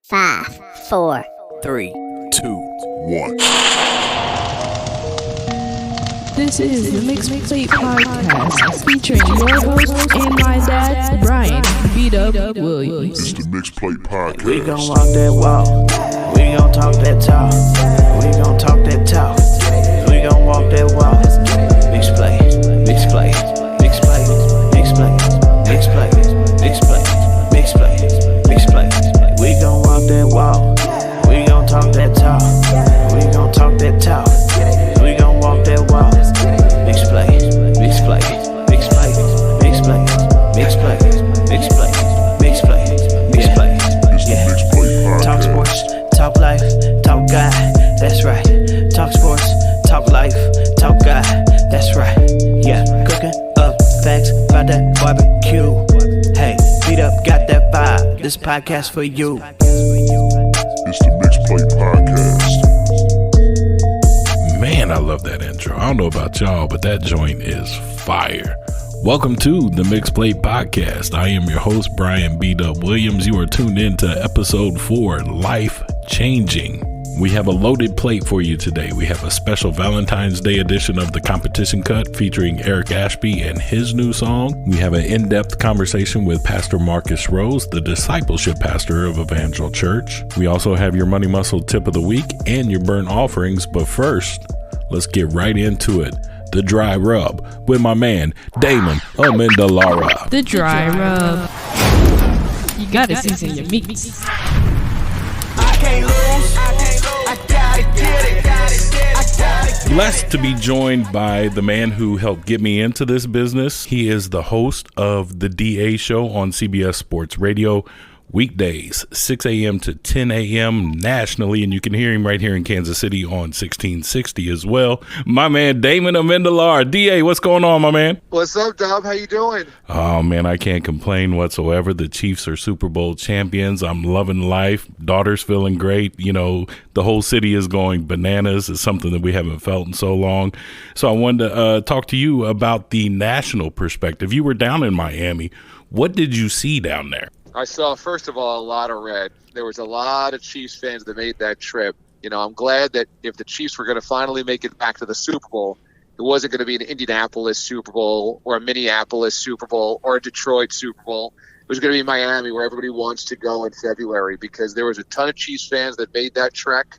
5, 4, 3, 2, 1. This is the Mixed Plate Podcast featuring your host and my dad, Brian B.W. Williams. It's the Mixed Plate Podcast. We gon' walk that walk. We gon' talk that talk. We gon' talk that talk. We gon' walk that walk. Mixed Plate, Mixed Plate, Mixed Plate, Mixed Plate, Mixed Plate, Mixed Plate, Mixed Plate, Mixed Plate. We gon' walk that walk. We gon' talk that talk. We gon' talk that talk. We gon' walk that walk. Mixed Plate, Mixed Plate, Mixed Plate, Mixed Plate, Mixed Plate, Mixed Plate, Mixed Plate, Mixed Plate. Yeah. Talk sports, talk life, talk God. That's right. Talk sports, talk life, talk God. That's right. Yeah. Cooking up facts about that barbecue. Hey, beat up, got that vibe. This podcast for you. It's the Mixed Plate Podcast. Man, I love that intro. I don't know about y'all, but that joint is fire. Welcome to the Mixed Plate Podcast. I am your host, Brian B.W. Williams. You are tuned in to Episode 4, Life Changing. We have a loaded plate for you today. We have a special Valentine's Day edition of the Competition Cut featuring Eric Ashby and his new song. We have an in-depth conversation with Pastor Marqus Rose, the discipleship pastor of Evangel Church. We also have your Money Muscle tip of the week and your burnt offerings. But first, let's get right into it. The Dry Rub with my man, Damon Amendolara. The Dry Rub. You gotta season your meats. I can't lose. I gotta get it. Blessed to be joined by the man who helped get me into this business. He is the host of the DA Show on CBS Sports Radio, weekdays, 6 a.m. to 10 a.m. nationally, and you can hear him right here in Kansas City on 1660 as well. My man, Damon Amendolara. DA, what's going on, my man? What's up, Dom? How you doing? Oh, man, I can't complain whatsoever. The Chiefs are Super Bowl champions. I'm loving life. Daughter's feeling great. You know, the whole city is going bananas. It's something that we haven't felt in so long. So I wanted to talk to you about the national perspective. You were down in Miami. What did you see down there? I saw, first of all, a lot of red. There was a lot of Chiefs fans that made that trip. You know, I'm glad that if the Chiefs were going to finally make it back to the Super Bowl, it wasn't going to be an Indianapolis Super Bowl or a Minneapolis Super Bowl or a Detroit Super Bowl. It was going to be Miami, where everybody wants to go in February, because there was a ton of Chiefs fans that made that trek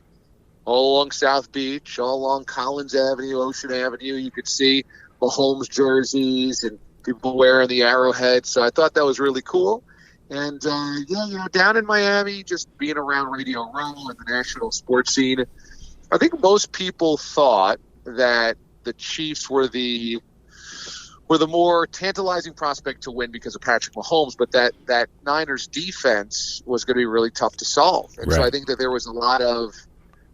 all along South Beach, all along Collins Avenue, Ocean Avenue. You could see Mahomes jerseys and people wearing the Arrowhead. So I thought that was really cool. And, down in Miami, just being around Radio Row and the national sports scene, I think most people thought that the Chiefs were the more tantalizing prospect to win because of Patrick Mahomes, but that Niners defense was going to be really tough to solve. And So I think that there was a lot of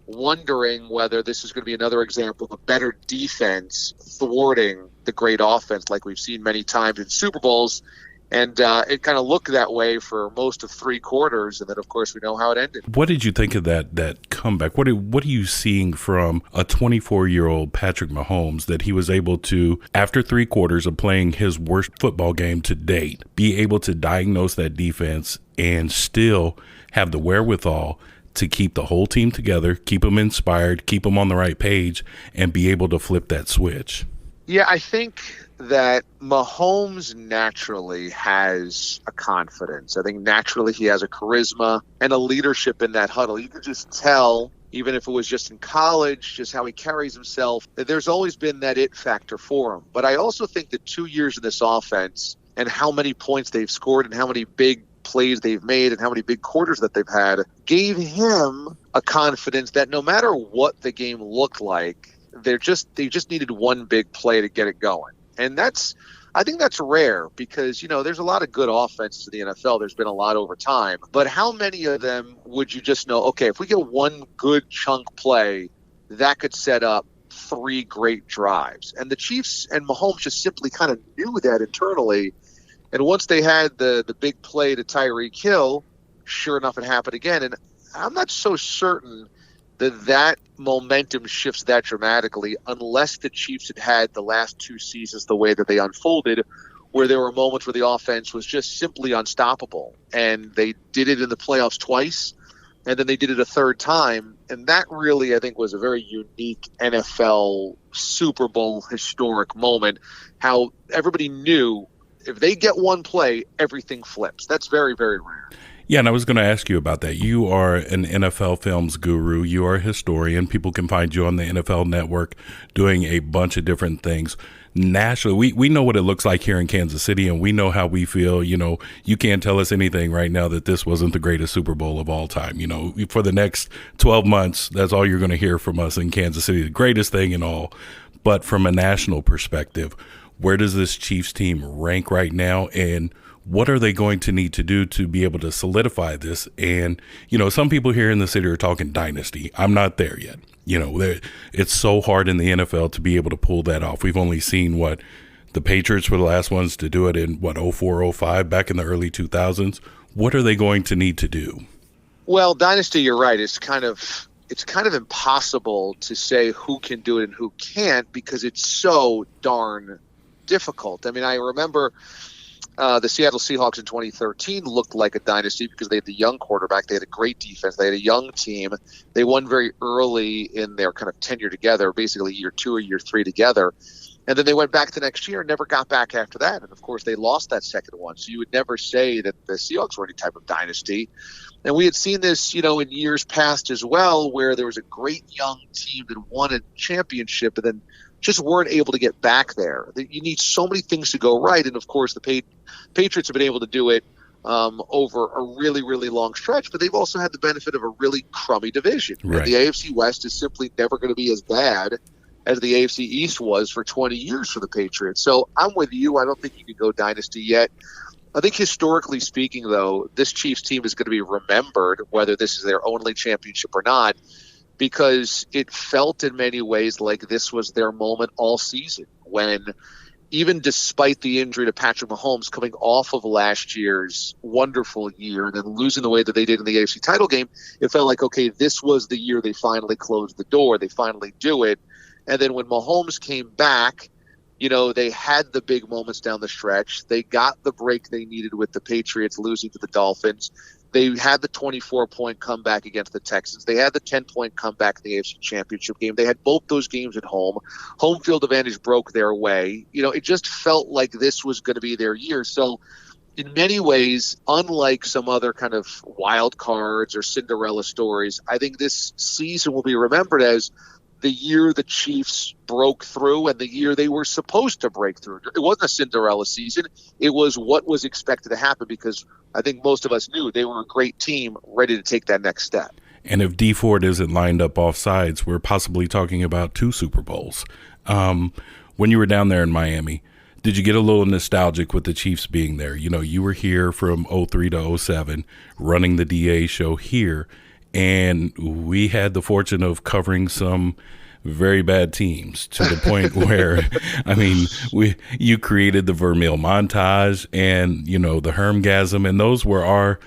wondering whether this is going to be another example of a better defense thwarting the great offense like we've seen many times in Super Bowls. And it kind of looked that way for most of three quarters, and then, of course, we know how it ended. What did you think of that comeback? What are you seeing from a 24-year-old Patrick Mahomes that he was able to, after three quarters of playing his worst football game to date, be able to diagnose that defense and still have the wherewithal to keep the whole team together, keep them inspired, keep them on the right page, and be able to flip that switch? Yeah, I think that Mahomes naturally has a confidence. I think naturally he has a charisma and a leadership in that huddle. You could just tell, even if it was just in college, just how he carries himself, that there's always been that it factor for him. But I also think that 2 years in this offense and how many points they've scored and how many big plays they've made and how many big quarters that they've had gave him a confidence that no matter what the game looked like, they just needed one big play to get it going. And I think that's rare because, there's a lot of good offenses in the NFL. There's been a lot over time. But how many of them would you just know, okay, if we get one good chunk play, that could set up three great drives? And the Chiefs and Mahomes just simply kind of knew that internally. And once they had the big play to Tyreek Hill, sure enough, it happened again. And I'm not so certain that momentum shifts that dramatically unless the Chiefs had the last two seasons the way that they unfolded, where there were moments where the offense was just simply unstoppable. And they did it in the playoffs twice. and then they did it a third time. And that really, I think, was a very unique NFL Super Bowl historic moment, how everybody knew if they get one play, everything flips. That's very, very rare. Yeah, and I was going to ask you about that. You are an NFL films guru. You are a historian. People can find you on the NFL Network doing a bunch of different things. Nationally, we know what it looks like here in Kansas City, and we know how we feel. You know, you can't tell us anything right now that this wasn't the greatest Super Bowl of all time. You know, for the next 12 months, that's all you're going to hear from us in Kansas City, the greatest thing and all. But from a national perspective, where does this Chiefs team rank right now, and what are they going to need to do to be able to solidify this? And, you know, some people here in the city are talking dynasty. I'm not there yet. You know, it's so hard in the NFL to be able to pull that off. We've only seen the Patriots were the last ones to do it in 04, 05, back in the early 2000s. What are they going to need to do? Well, dynasty, you're right. It's kind of impossible to say who can do it and who can't, because it's so darn difficult. I mean, I remember the Seattle Seahawks in 2013 looked like a dynasty because they had the young quarterback. They had a great defense. They had a young team. They won very early in their kind of tenure together, basically year 2 or year 3 together. And then they went back the next year and never got back after that. And, of course, they lost that second one. So you would never say that the Seahawks were any type of dynasty. And we had seen this, you know, in years past as well, where there was a great young team that won a championship and then just weren't able to get back there. You need so many things to go right. And, of course, the Patriots have been able to do it over a really, really long stretch, but they've also had the benefit of a really crummy division. Right. And the AFC West is simply never going to be as bad as the AFC East was for 20 years for the Patriots. So I'm with you. I don't think you can go dynasty yet. I think historically speaking, though, this Chiefs team is going to be remembered, whether this is their only championship or not, because it felt in many ways like this was their moment all season, when even despite the injury to Patrick Mahomes coming off of last year's wonderful year and then losing the way that they did in the AFC title game, it felt like, okay, this was the year they finally closed the door. They finally do it. And then when Mahomes came back, you know, they had the big moments down the stretch. They got the break they needed with the Patriots losing to the Dolphins. They had the 24-point comeback against the Texans. They had the 10-point comeback in the AFC Championship game. They had both those games at home. Home field advantage broke their way. You know, it just felt like this was going to be their year. So in many ways, unlike some other kind of wild cards or Cinderella stories, I think this season will be remembered as the year the Chiefs broke through and the year they were supposed to break through. It wasn't a Cinderella season. It was what was expected to happen, because I think most of us knew they were a great team ready to take that next step. And if D Ford isn't lined up off sides, we're possibly talking about 2 Super Bowls. When you were down there in Miami, did you get a little nostalgic with the Chiefs being there? You know, you were here from 03 to 07 running the DA show here. And we had the fortune of covering some very bad teams to the point where, I mean, you created the Vermeil montage and, you know, the Hermgasm, and those were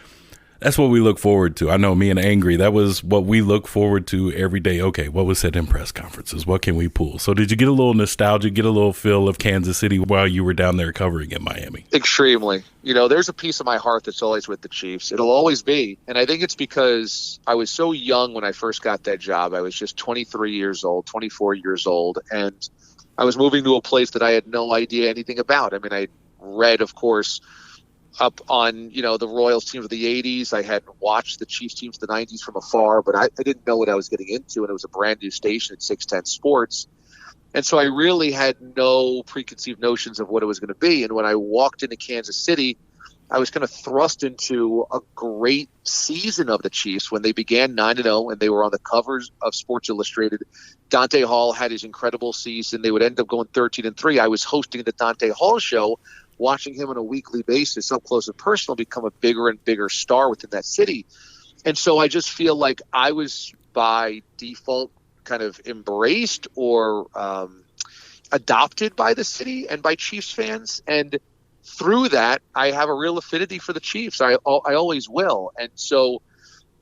that's what we look forward to. I know me and Angry, that was what we look forward to every day. Okay, what was said in press conferences? What can we pull? So did you get a little nostalgia, get a little feel of Kansas City while you were down there covering in Miami? Extremely. You know, there's a piece of my heart that's always with the Chiefs. It'll always be. And I think it's because I was so young when I first got that job. I was just 23 years old, 24 years old. And I was moving to a place that I had no idea anything about. I mean, I read, of course, up on, you know, the Royals teams of the 80s. I had watched the Chiefs teams of the 90s from afar, but I didn't know what I was getting into, and it was a brand new station at 610 Sports. And so I really had no preconceived notions of what it was going to be. And when I walked into Kansas City, I was kind of thrust into a great season of the Chiefs when they began 9-0 and they were on the covers of Sports Illustrated. Dante Hall had his incredible season. They would end up going 13-3. I was hosting the Dante Hall show, watching him on a weekly basis, up close and personal, become a bigger and bigger star within that city. And so I just feel like I was by default kind of embraced or adopted by the city and by Chiefs fans. And through that, I have a real affinity for the Chiefs. I always will. And so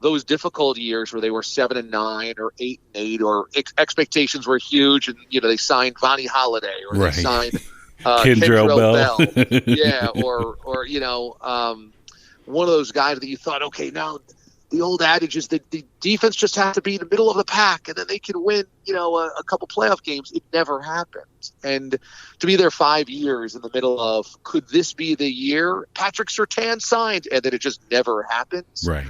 those difficult years where they were 7-9 or 8-8, or expectations were huge, and, you know, they signed Vonnie Holiday, or right. they signed Kendrell Bell. yeah, or you know, one of those guys that you thought, okay, now the old adage is that the defense just has to be in the middle of the pack and then they can win, a couple playoff games. It never happened. And to be there 5 years in the middle of, could this be the year Patrick Surtain signed? And then it just never happens. Right.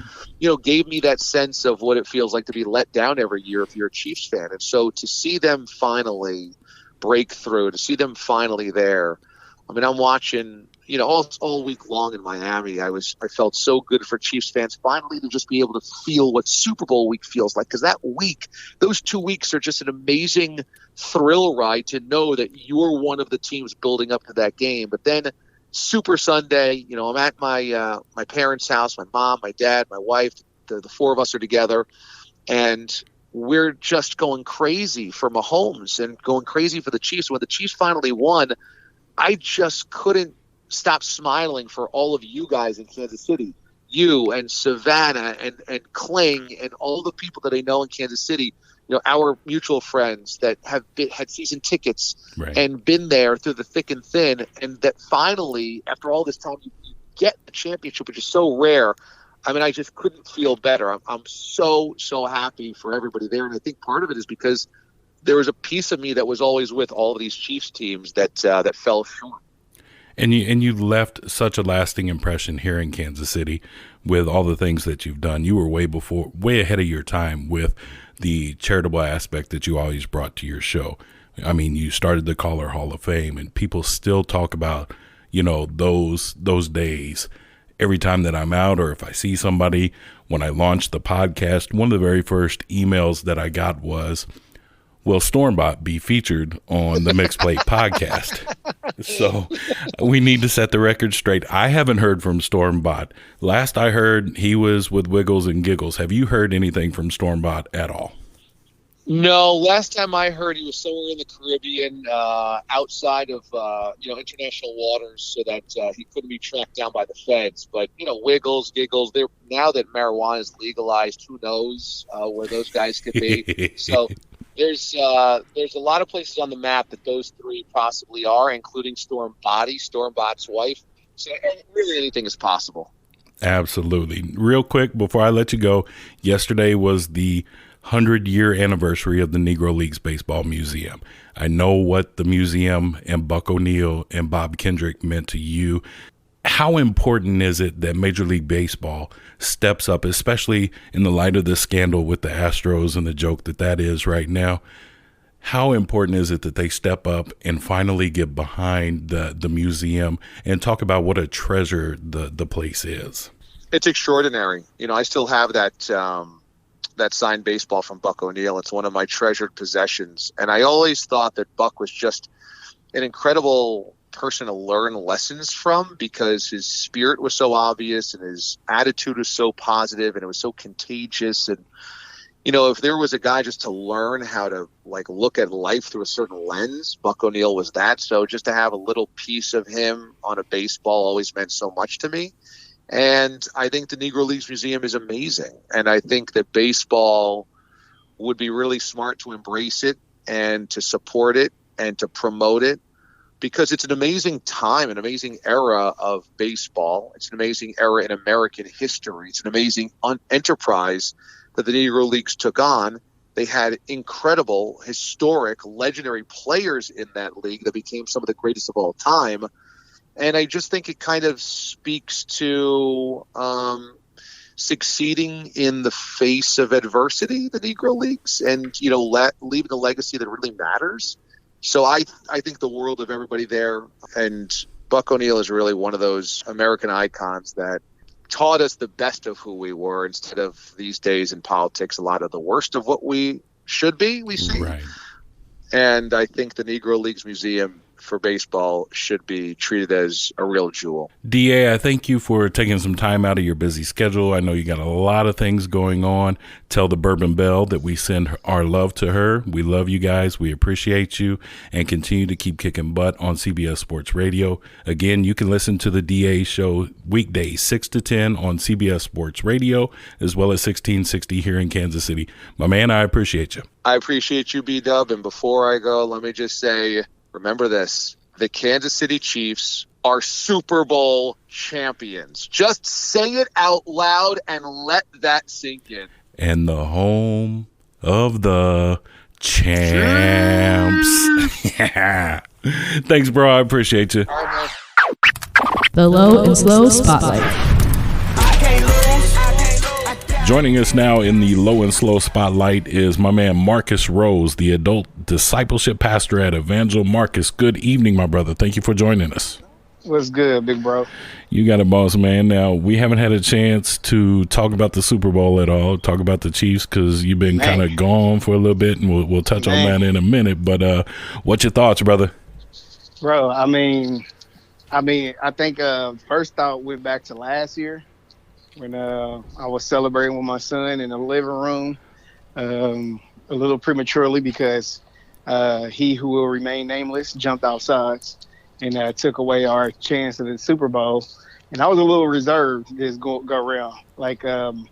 Gave me that sense of what it feels like to be let down every year if you're a Chiefs fan. And so to see them finally break through, to see them finally there, I'm watching, all week long in Miami. I felt so good for Chiefs fans finally to just be able to feel what Super Bowl week feels like. Because that week, those 2 weeks are just an amazing thrill ride to know that you're one of the teams building up to that game. But then Super Sunday, I'm at my parents' house, my mom, my dad, my wife, the four of us are together, and we're just going crazy for Mahomes and going crazy for the Chiefs. When the Chiefs finally won, I just couldn't stop smiling for all of you guys in Kansas City, you and Savannah and Kling and all the people that I know in Kansas City, our mutual friends that have had season tickets and been there through the thick and thin, and that finally, after all this time, you get the championship, which is so rare. I just couldn't feel better. I'm so happy for everybody there, and I think part of it is because there was a piece of me that was always with all of these Chiefs teams that fell short. And you left such a lasting impression here in Kansas City with all the things that you've done. You were way ahead of your time with the charitable aspect that you always brought to your show. You started the Caller Hall of Fame, and people still talk about, those days. Every time that I'm out or if I see somebody, when I launched the podcast, one of the very first emails that I got was, will Stormbot be featured on the Mixed Plate podcast? So we need to set the record straight. I haven't heard from Stormbot. Last I heard, he was with Wiggles and Giggles. Have you heard anything from Stormbot at all? No, last time I heard he was somewhere in the Caribbean, outside of international waters, so that he couldn't be tracked down by the feds. But Wiggles, Giggles, they're now that marijuana is legalized, who knows where those guys could be? So there's a lot of places on the map that those three possibly are, including Stormbot's wife. So really, anything is possible. Absolutely. Real quick before I let you go, yesterday was the 100-year anniversary of the Negro Leagues Baseball Museum. I know what the museum and Buck O'Neil and Bob Kendrick meant to you. How important is it that Major League Baseball steps up, especially in the light of the scandal with the Astros and the joke that is right now? How important is it that they step up and finally get behind the museum and talk about what a treasure the place is? It's extraordinary. I still have that signed baseball from Buck O'Neil. It's one of my treasured possessions. And I always thought that Buck was just an incredible person to learn lessons from, because his spirit was so obvious and his attitude was so positive and it was so contagious. And, if there was a guy just to learn how to look at life through a certain lens, Buck O'Neil was that. So just to have a little piece of him on a baseball always meant so much to me. And I think the Negro Leagues Museum is amazing. And I think that baseball would be really smart to embrace it and to support it and to promote it, because it's an amazing time, an amazing era of baseball. It's an amazing era in American history. It's an amazing enterprise that the Negro Leagues took on. They had incredible, historic, legendary players in that league that became some of the greatest of all time. And I just think it kind of speaks to succeeding in the face of adversity, the Negro Leagues, and, leaving a legacy that really matters. So I think the world of everybody there. And Buck O'Neil is really one of those American icons that taught us the best of who we were, instead of these days in politics, a lot of the worst of what we should be, we see. Right. And I think the Negro Leagues Museum for baseball should be treated as a real jewel. DA, I thank you for taking some time out of your busy schedule. I know you got a lot of things going on. Tell the Bourbon Belle that we send our love to her. We love you guys. We appreciate you, and continue to keep kicking butt on CBS Sports Radio. Again, you can listen to the DA show weekdays 6 to 10 on CBS Sports Radio, as well as 1660 here in Kansas City. My man, I appreciate you. I appreciate you, B-Dub. And before I go, let me just say, remember this: the Kansas City Chiefs are Super Bowl champions. Just say it out loud and let that sink in. And the home of the champs. Thanks, bro. I appreciate you. All right, man. The Low and Slow Spotlight. Joining us now in the Low and Slow Spotlight is my man Marqus Rose, the adult discipleship pastor at Evangel. Marcus, good evening, my brother. Thank you for joining us. What's good, big bro? You got it, boss man. Now, we haven't had a chance to talk about the Super Bowl at all, talk about the Chiefs, because you've been kind of gone for a little bit, and we'll touch on that in a minute. But what's your thoughts, brother? Bro, I think first thought went back to last year when I was celebrating with my son in the living room a little prematurely because he who will remain nameless jumped outside and took away our chance at the Super Bowl. And I was a little reserved this go around. Like when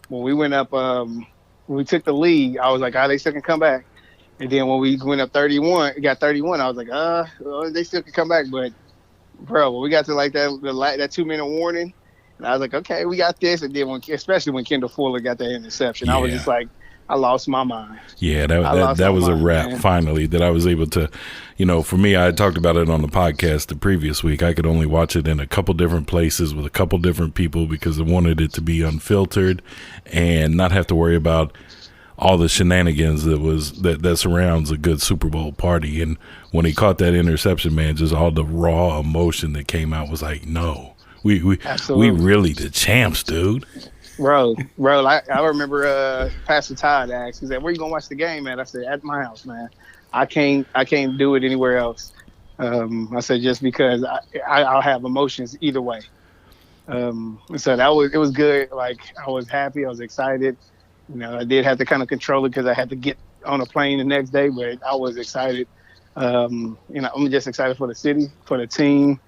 we went up, when we took the lead, I was like, they still can come back. And then when we went up 31, I was like, they still can come back. But bro, when we got to like that 2-minute warning, and I was like, okay, we got this. And then especially when Kendall Fuller got that interception, I was just like, I lost my mind. Yeah, that was a wrap, man. Finally, that I was able to, for me, I had talked about it on the podcast the previous week. I could only watch it in a couple different places with a couple different people because I wanted it to be unfiltered and not have to worry about all the shenanigans that surrounds a good Super Bowl party. And when he caught that interception, man, just all the raw emotion that came out was like, no, we really the champs, dude. Bro, I remember Pastor Todd asked, he said, where you gonna watch the game, man? I said, at my house, man. I can't do it anywhere else. I said, just because I'll have emotions either way. So it was good. Like, I was happy, I was excited. I did have to kind of control it because I had to get on a plane the next day, but I was excited. I'm just excited for the city, for the team.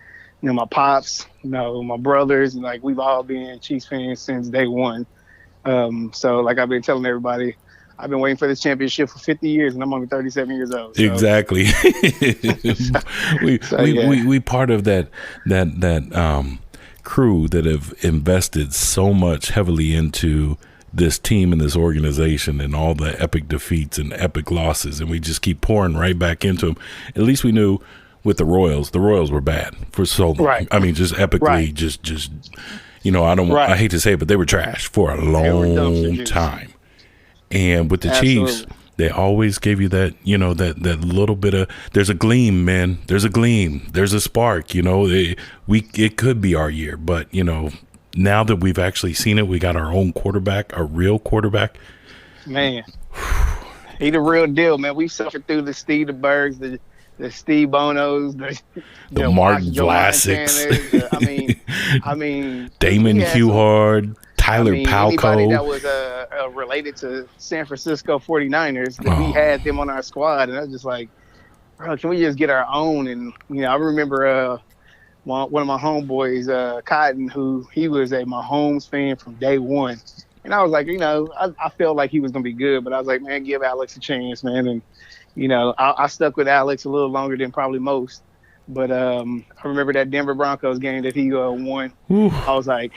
My pops, my brothers, and like we've all been Chiefs fans since day one. So like I've been telling everybody, I've been waiting for this championship for 50 years, and I'm only 37 years old. So. Exactly. we part of that crew that have invested so much heavily into this team and this organization and all the epic defeats and epic losses, and we just keep pouring right back into them. At least we knew. With the Royals were bad for so long. Right. I mean, just epically, just I hate to say it, but they were trash for a long time. And with the Chiefs, they always gave you that, that little bit of, there's a gleam, man. There's a gleam. There's a spark, it could be our year. But, now that we've actually seen it, we got our own quarterback, a real quarterback. Man, he the real deal, man. We suffered through the Steve DeBergs, the Steve Bonos, the Martin Vlasics. I mean, Damon Huard, Tyler Palco. Anybody that was related to San Francisco 49ers, that we had them on our squad, and I was just like, bro, can we just get our own? And I remember one of my homeboys, Cotton, who he was a Mahomes fan from day one, and I was like, I felt like he was gonna be good, but I was like, man, give Alex a chance, man, and. I stuck with Alex a little longer than probably most, but I remember that Denver Broncos game that he won. Ooh. I was like,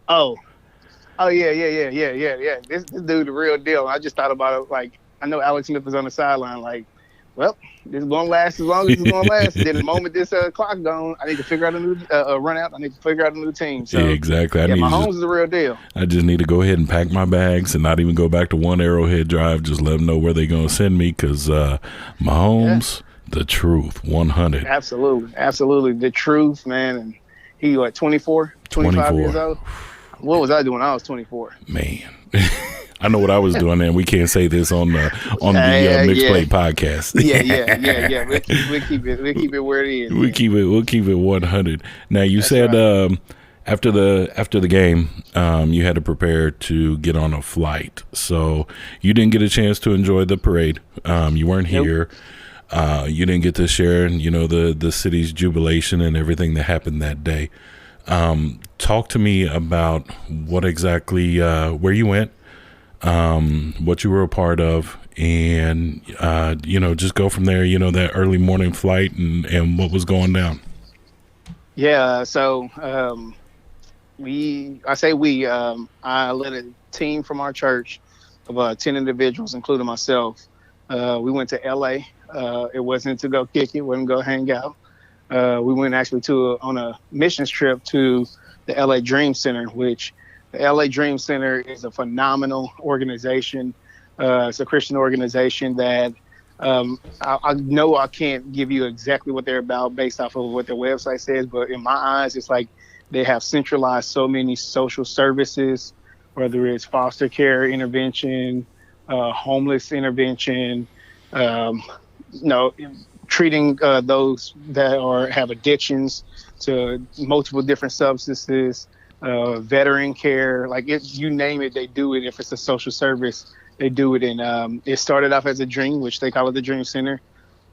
oh yeah. This dude the real deal. I just thought about it like I know Alex Smith was on the sideline like, well, this is gonna last as long as it's gonna last. Then the moment this clock gone, I need to figure out a new run out. I need to figure out a new team. So, yeah, exactly. Mahomes is the real deal. I just need to go ahead and pack my bags and not even go back to one Arrowhead Drive. Just let them know where they're gonna send me because Mahomes, the truth, 100. Absolutely, the truth, man. And he 25 years old. What was I doing? I was 24. Man. I know what I was doing, and we can't say this on the Mixed Plate podcast. Yeah. We'll keep it where it is. We'll keep it 100. Now you said right. after the game, you had to prepare to get on a flight, so you didn't get a chance to enjoy the parade. You weren't here. You didn't get to share, the city's jubilation and everything that happened that day. Talk to me about what exactly where you went. What you were a part of, and just go from there. That early morning flight and what was going down. Yeah. So I led a team from our church of 10 individuals, including myself. We went to LA. It wasn't to go kick it, wasn't go hang out. We went actually on a missions trip to the LA Dream Center, which the LA Dream Center is a phenomenal organization. It's a Christian organization that I know I can't give you exactly what they're about based off of what their website says, but in my eyes, it's like they have centralized so many social services, whether it's foster care intervention, homeless intervention, treating those that have addictions to multiple different substances, veteran care, you name it, they do it. If it's a social service, they do it. And it started off as a dream, which they call it the Dream Center,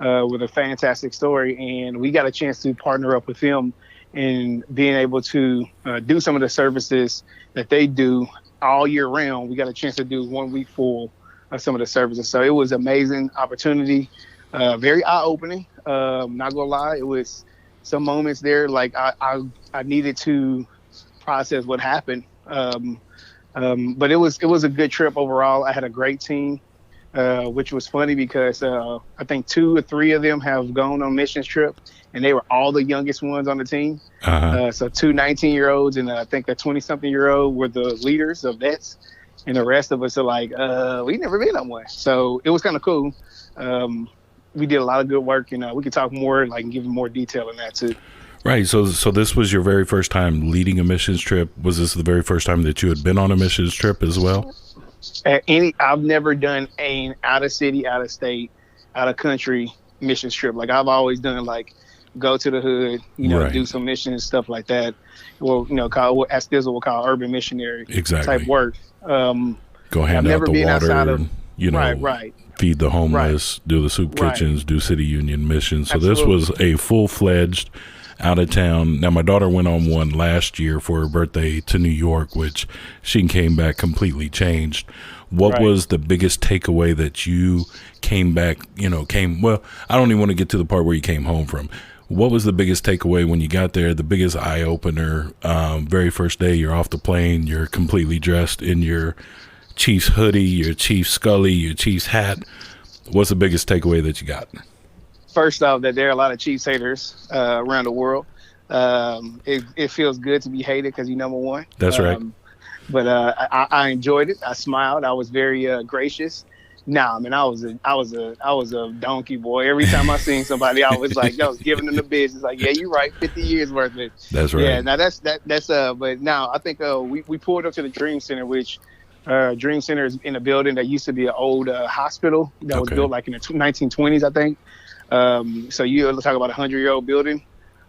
with a fantastic story. And we got a chance to partner up with them in being able to do some of the services that they do all year round. We got a chance to do 1 week full of some of the services. So it was an amazing opportunity, very eye-opening. Not gonna lie, it was some moments there like I needed to process what happened. But it was a good trip overall. I had a great team, which was funny because I think 2 or 3 of them have gone on missions trip, and they were all the youngest ones on the team. So 2 19-year-olds and I think a 20-something-year-old were the leaders of vets, and the rest of us are like, we never been on one. So it was kind of cool. We did a lot of good work, and we could talk more, and give you more detail on that too. Right. So this was your very first time leading a missions trip. Was this the very first time that you had been on a missions trip as well? I've never done an out of city, out of state, out of country missions trip. I've always done go to the hood, right, do some missions, stuff like that. Well, as this we'll call urban missionary type work. Go hand out the water, right. Feed the homeless, do the soup kitchens, do city union missions. So Absolutely. This was a full-fledged out of town. Now, my daughter went on one last year for her birthday to New York, which she came back completely changed. What was the biggest takeaway that you came back, well, I don't even want to get to the part where you came home from. What was the biggest takeaway when you got there, the biggest eye-opener? Very first day, you're off the plane, you're completely dressed in your Chiefs hoodie, your Chiefs Scully, your Chiefs hat. What's the biggest takeaway that you got? First off, that there are a lot of Chiefs haters around the world. It feels good to be hated because you're number one. That's right. But I enjoyed it. I smiled. I was very gracious. I was a donkey boy. Every time I seen somebody, I was I was giving them the business. Yeah, you're right. 50 years worth of it. That's right. Yeah. Now that's but now I think we pulled up to the Dream Center, which Dream Center is in a building that used to be an old hospital that was built in the 1920s, I think. So you talk about a 100-year-old building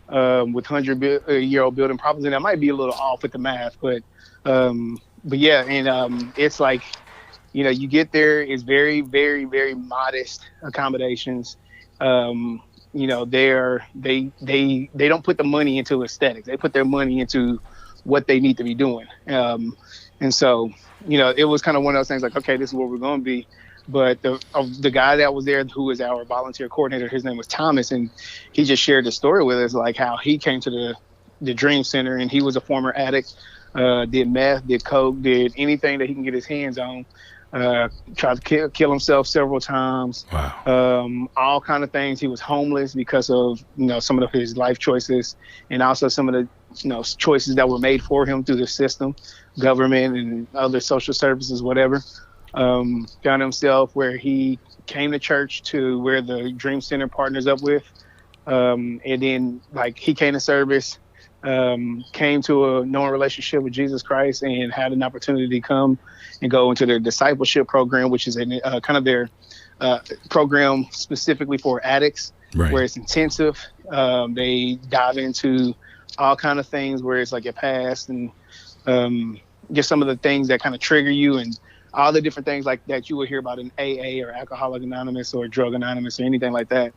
with 100-year-old building problems, and that might be a little off with the math, but yeah, and it's you get there, it's very, very, very modest accommodations. They don't put the money into aesthetics. They put their money into what they need to be doing. And so, it was kind of one of those things okay, this is where we're going to be. But the guy that was there, who was our volunteer coordinator, his name was Thomas, and he just shared the story with us, how he came to the Dream Center, and he was a former addict, did meth, did coke, did anything that he can get his hands on, tried to kill himself several times. Wow. All kind of things. He was homeless because of some of his life choices, and also some of the choices that were made for him through the system, government and other social services, whatever. Found himself where he came to church, to where the Dream Center partners up with, and then he came to service, came to a known relationship with Jesus Christ, and had an opportunity to come and go into their discipleship program, which is kind of their program specifically for addicts, where it's intensive. They dive into all kind of things where it's your past and just some of the things that kind of trigger you, and all the different things that you would hear about in AA or Alcoholic Anonymous or Drug Anonymous or anything like that.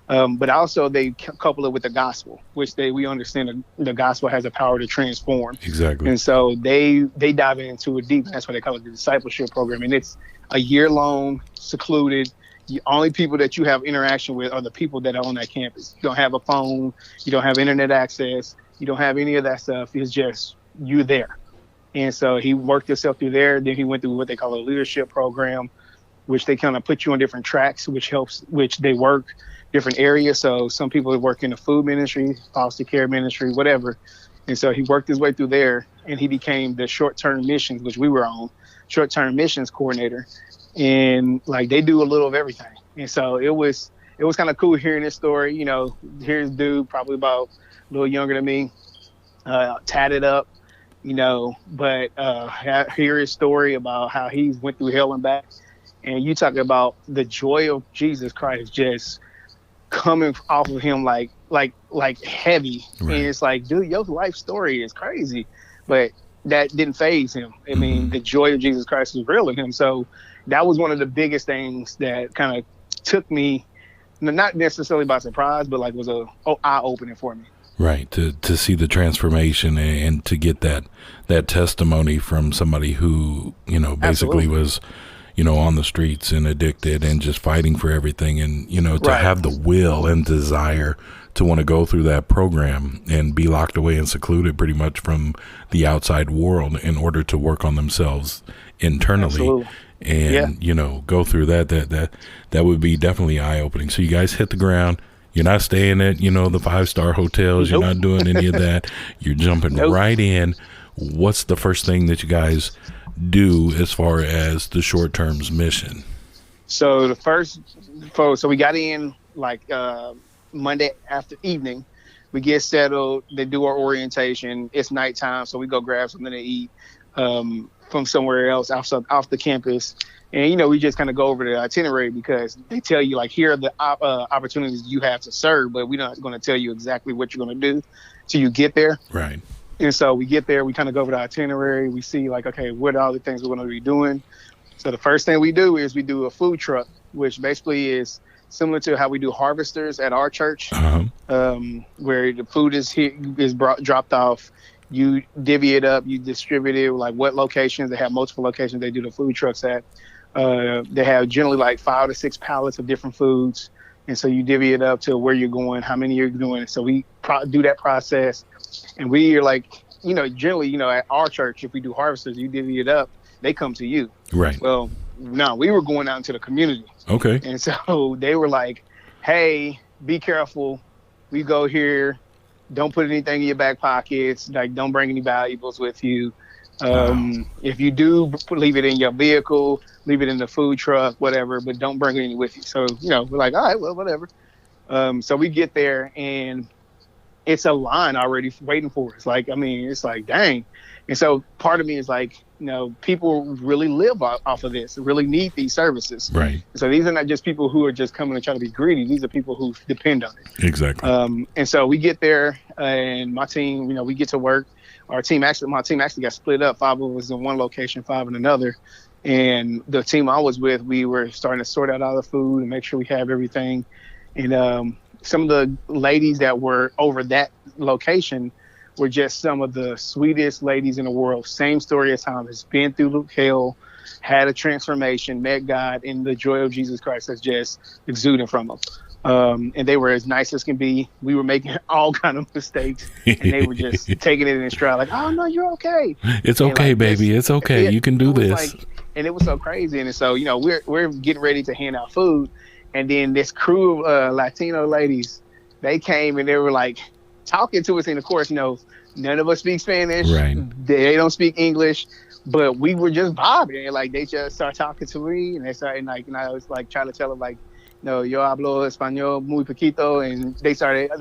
But also they couple it with the gospel, which we understand the gospel has a power to transform. Exactly. And so they dive into it deep, and that's why they call it the discipleship program. And it's a year-long, secluded. the only people that you have interaction with are the people that are on that campus. You don't have a phone, you don't have internet access, you don't have any of that stuff. It's just you there. And so he worked himself through there. Then he went through what they call a leadership program, which they kind of put you on different tracks, which they work different areas. So some people work in the food ministry, foster care ministry, whatever. And so he worked his way through there, and he became the short-term missions, which we were on, short-term missions coordinator. And like they do a little of everything. And so it was kind of cool hearing this story. You know, here's a dude probably about a little younger than me, tatted up, you know, but hear his story about how he went through hell and back. And you talk about the joy of Jesus Christ just coming off of him like heavy. Right. And it's like, dude, your life story is crazy. But that didn't faze him. I mean, the joy of Jesus Christ was real in him. So that was one of the biggest things that kind of took me, not necessarily by surprise, but like was a eye-opening for me. Right. To see the transformation and to get that testimony from somebody who, you know, basically Absolutely. Was, you know, on the streets and addicted and just fighting for everything. And, you know, to right. have the will and desire to want to go through that program and be locked away and secluded pretty much from the outside world in order to work on themselves internally. Absolutely. And, you know, go through that would be definitely eye-opening. So you guys hit the ground. You're not staying at, you know, the 5-star hotels. Nope. You're not doing any of that. You're jumping nope. right in. What's the first thing that you guys do as far as the short-term mission? So so we got in like Monday after evening. We get settled. They do our orientation. It's nighttime, so we go grab something to eat from somewhere else off the campus. And, you know, we just kind of go over the itinerary because they tell you, like, here are the opportunities you have to serve, but we're not going to tell you exactly what you're going to do till you get there. Right. And so we get there, we kind of go over the itinerary. We see, like, okay, what are all the things we're going to be doing? So the first thing we do is we do a food truck, which basically is similar to how we do harvesters at our church, where the food is dropped off. You divvy it up, you distribute it, like what locations. They have multiple locations they do the food trucks at. They have generally like 5 to 6 pallets of different foods. And so you divvy it up to where you're going, how many you're doing. So we do that process. And we are like, you know, generally, you know, at our church, if we do harvesters, you divvy it up, they come to you. Right. Well, no, we were going out into the community. Okay. And so they were like, hey, be careful. We go here. Don't put anything in your back pockets. Like, don't bring any valuables with you. If you do, leave it in your vehicle, leave it in the food truck, whatever, but don't bring any with you. So, you know, we're like, all right, well, whatever. So we get there and it's a line already waiting for us. Like, I mean, it's like, dang. And so part of me is like, you know, people really live off of this, really need these services. Right. So these are not just people who are just coming and trying to be greedy. These are people who depend on it. Exactly. And so we get there and my team, you know, we get to work. My team actually got split up. 5 of us in one location, 5 in another. And the team I was with, we were starting to sort out all the food and make sure we have everything. And some of the ladies that were over that location were just some of the sweetest ladies in the world. Same story as Thomas. Been through hell, had a transformation, met God, and the joy of Jesus Christ is just exuding from them. And they were as nice as can be. We were making all kind of mistakes, and they were just taking it in stride, like, "Oh no, you're okay. It's okay, like, baby. It's okay. You can do this." Like, and it was so crazy. And so, you know, we're getting ready to hand out food, and then this crew of Latino ladies, they came and they were like talking to us. And of course, you know, none of us speak Spanish. Right. They don't speak English. But we were just vibing, and like they just started talking to me, and they started like, and I was like trying to tell them like, no, yo hablo español muy poquito, and they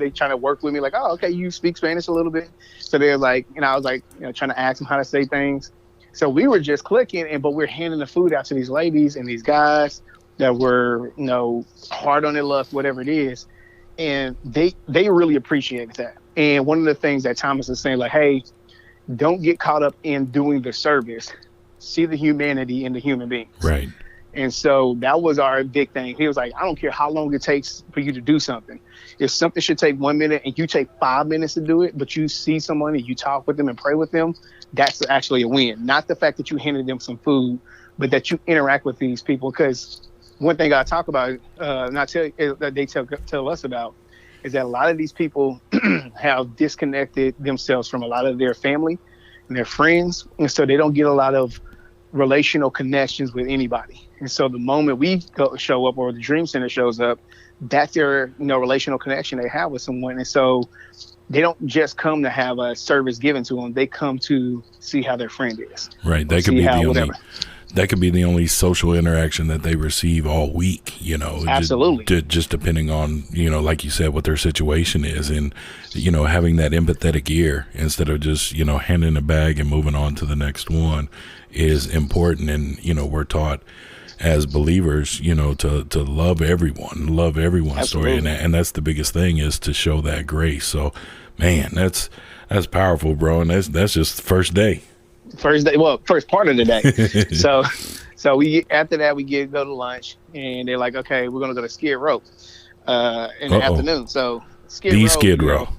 trying to work with me like, oh, okay, you speak Spanish a little bit. So they're like, and I was like, you know, trying to ask them how to say things. So we were just clicking, but we're handing the food out to these ladies and these guys that were, you know, hard on their luck, whatever it is, and they really appreciated that. And one of the things that Thomas is saying, like, hey, don't get caught up in doing the service. See the humanity in the human beings. Right. And so that was our big thing. He was like, I don't care how long it takes for you to do something. If something should take 1 minute and you take 5 minutes to do it, but you see someone and you talk with them and pray with them, that's actually a win. Not the fact that you handed them some food, but that you interact with these people. Because one thing I talk about, that they tell us about, is that a lot of these people have disconnected themselves from a lot of their family and their friends, and so they don't get a lot of relational connections with anybody. And so the moment we show up, or the Dream Center shows up, that's their relational connection they have with someone. And so they don't just come to have a service given to them; they come to see how their friend is. Right. That could be the only. That could be the only social interaction that they receive all week, Absolutely. Just depending on, like you said, what their situation is, and, having that empathetic ear instead of just, handing a bag and moving on to the next one is important. And, we're taught as believers, to love everyone's story. And that's the biggest thing, is to show that grace. So, man, that's powerful, bro. And that's just the first day. First part of the day. so we, after that, we go to lunch, and they're like, okay, we're gonna go to Skid Row in the afternoon. So Skid Row.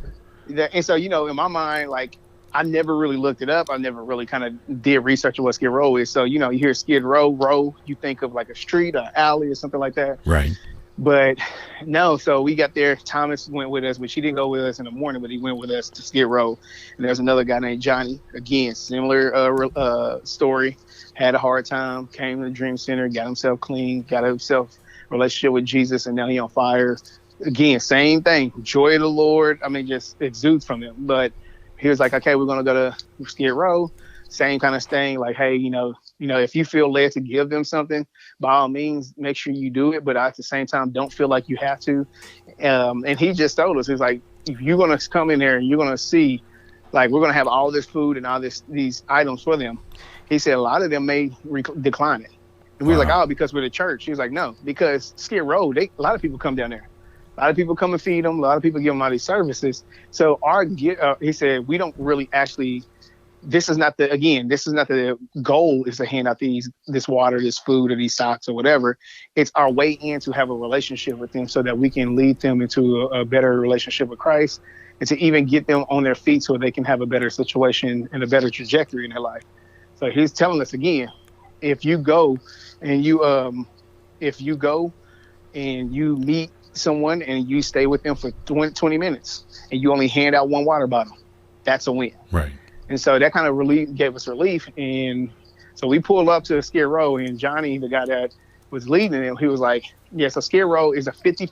And so, in my mind, like, I never really looked it up. I never really kind of did research on what Skid Row is. So, you hear Skid Row, you think of like a street, or alley, or something like that. Right. But no, so we got there. Thomas went with us, but she didn't go with us in the morning, but he went with us to Skid Row. And there's another guy named Johnny. Again, similar story. Had a hard time, came to the Dream Center, got himself clean, got himself a relationship with Jesus, and now he on fire. Again, same thing. Joy of the Lord. I mean, just exudes from him. But he was like, okay, we're going to go to Skid Row. Same kind of thing. Like, hey, if you feel led to give them something, by all means, make sure you do it. But at the same time, don't feel like you have to. And he just told us, he's like, if you're going to come in there and you're going to see, like, we're going to have all this food and all these items for them. He said a lot of them may decline it. And we were like, oh, because we're the church. He was like, no, because Skid Row, a lot of people come down there. A lot of people come and feed them. A lot of people give them all these services. So he said, we don't really actually, this is not the goal, is to hand out this water, this food, or these socks, or whatever. It's our way in to have a relationship with them, so that we can lead them into a better relationship with Christ, and to even get them on their feet so they can have a better situation and a better trajectory in their life. So he's telling us again, if you go and you meet someone and you stay with them for 20 minutes and you only hand out one water bottle, that's a win. Right. And so that kind of gave us relief. And so we pulled up to Skid Row, and Johnny, the guy that was leading it, he was like, yeah, so Skid Row is a 50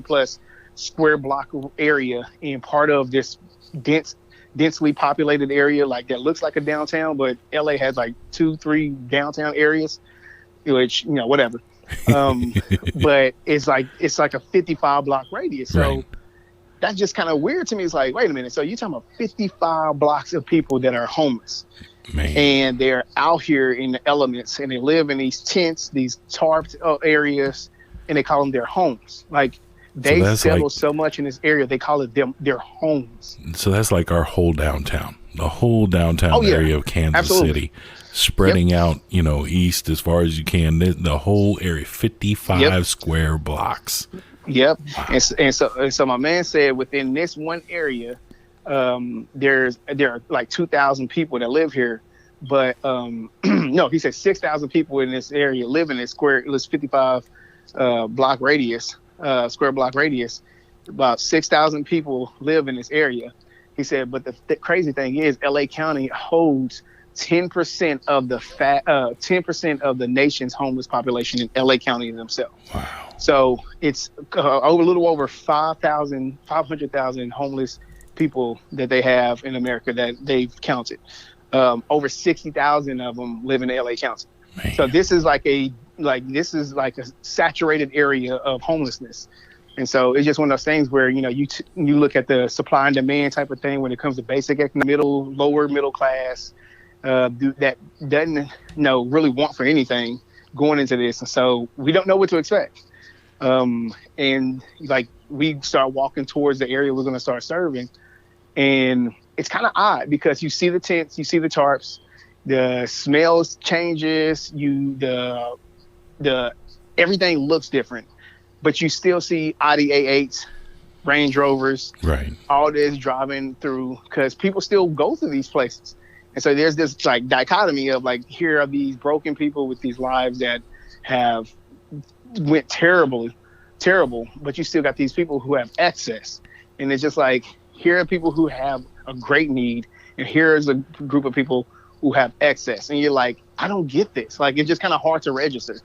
plus square block area, and part of this densely populated area, like, that looks like a downtown, but LA has like 2-3 downtown areas, which, whatever. But it's like a 55 block radius. So right. That's just kind of weird to me. It's like, wait a minute. So you're talking about 55 blocks of people that are homeless. Man. And they're out here in the elements, and they live in these tents, these tarped areas, and they call them their homes. Like, they settle so much in this area, they call it their homes. So that's like our whole downtown, the whole downtown area of Kansas City, spreading out, east as far as you can. The whole area, 55 square blocks. Yep. Wow. And so my man said, within this one area, there are like 2,000 people that live here, but no, he said 6,000 people in this area live in this 55 block radius. Square block radius. About 6,000 people live in this area. He said, but the crazy thing is, LA County holds 10% of the 10% of the nation's homeless population in LA County themselves. Wow. So it's a little over 500,000 homeless people that they have in America that they've counted. Over 60,000 of them live in LA County. Man. So this is like a saturated area of homelessness. And so it's just one of those things where, you look at the supply and demand type of thing when it comes to basic lower middle class, that doesn't really want for anything going into this. And so we don't know what to expect. And like, we start walking towards the area we're going to start serving. And it's kind of odd because you see the tents, you see the tarps, the smells changes, the everything looks different, but you still see Audi A8s, Range Rovers, right? All this driving through, because people still go through these places. And so there's this like dichotomy of like, here are these broken people with these lives that have went terrible, but you still got these people who have excess. And it's just like, here are people who have a great need, and here's a group of people who have excess. And you're like, I don't get this. Like, it's just kind of hard to register.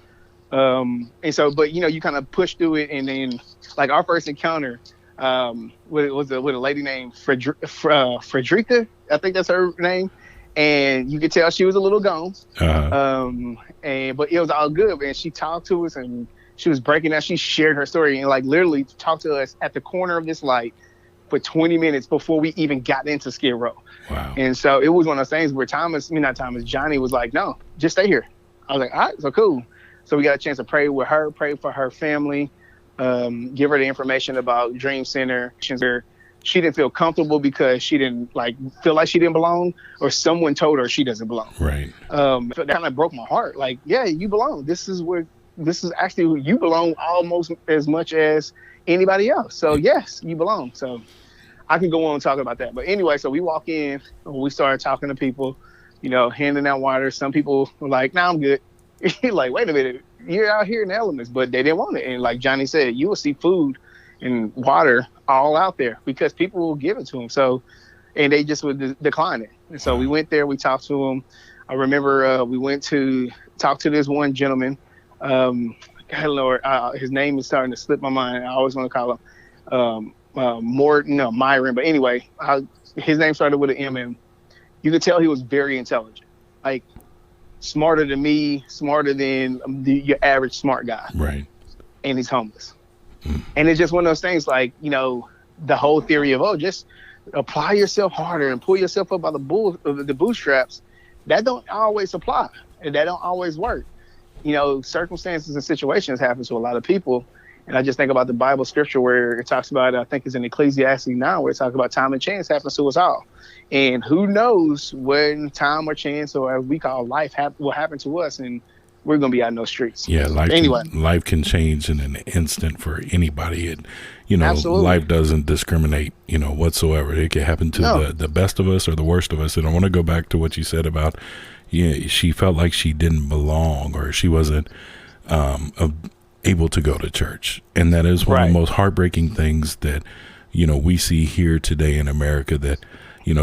And so, but you kind of push through it. And then like our first encounter, with a lady named Frederica, I think that's her name. And you could tell she was a little gone. But it was all good. And she talked to us, and she was breaking down. She shared her story and like literally talked to us at the corner of this light for 20 minutes before we even got into Skid Row. Wow. And so it was one of those things where Johnny was like, no, just stay here. I was like, all right, so cool. So we got a chance to pray with her, pray for her family, give her the information about Dream Center. She didn't feel comfortable because she didn't like feel like she didn't belong, or someone told her she doesn't belong. Right. So that kind of broke my heart. Like, yeah, you belong. This is actually who you belong almost as much as anybody else. So yes, you belong. So I can go on and talk about that. But anyway, so we walk in, we started talking to people, handing out water. Some people were like, nah, I'm good. Like, wait a minute, you're out here in the elements, but they didn't want it. And like Johnny said, you will see food and water all out there because people will give it to them. So, and they just would decline it. And so we went there, we talked to them. I remember we went to talk to this one gentleman. God, Lord, his name is starting to slip my mind. I always want to call him Myron. But anyway, his name started with an M, and you could tell he was very intelligent, like smarter than me, smarter than your average smart guy. Right. And he's homeless. And it's just one of those things like, the whole theory of, just apply yourself harder and pull yourself up by the bootstraps. That don't always apply, and that don't always work. Circumstances and situations happen to a lot of people. And I just think about the Bible scripture where it talks about, I think it's in Ecclesiastes 9, where it talks about time and chance happens to us all. And who knows when time or chance, or as we call life, will happen to us, and we're going to be out in those streets. Yeah, life can change in an instant for anybody. Absolutely. Life doesn't discriminate, whatsoever. It can happen to the best of us or the worst of us. And I want to go back to what you said about, she felt like she didn't belong, or she wasn't able to go to church. And that is one of the most heartbreaking things that, we see here today in America, that,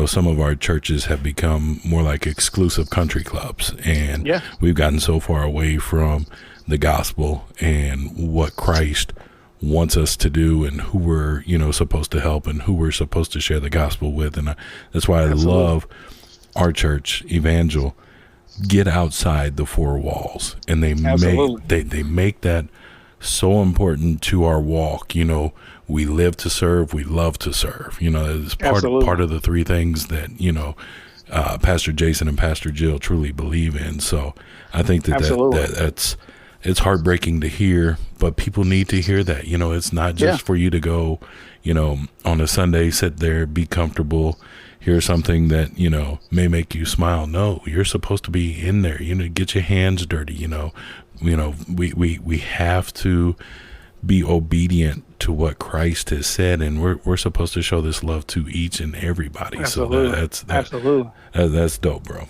some of our churches have become more like exclusive country clubs, and we've gotten so far away from the gospel and what Christ wants us to do, and who we're, supposed to help, and who we're supposed to share the gospel with. And that's why I love our church, Evangel, get outside the four walls, and they make that so important to our walk. We live to serve, we love to serve. It's part of the three things that Pastor Jason and Pastor Jill truly believe in. So I think that's it's heartbreaking to hear, but people need to hear that. It's not just for you to go, on a Sunday, sit there, be comfortable, hear something that may make you smile. No, you're supposed to be in there. Get your hands dirty. We have to be obedient to what Christ has said, and we're supposed to show this love to each and everybody. Absolutely. So absolutely, that's dope, bro.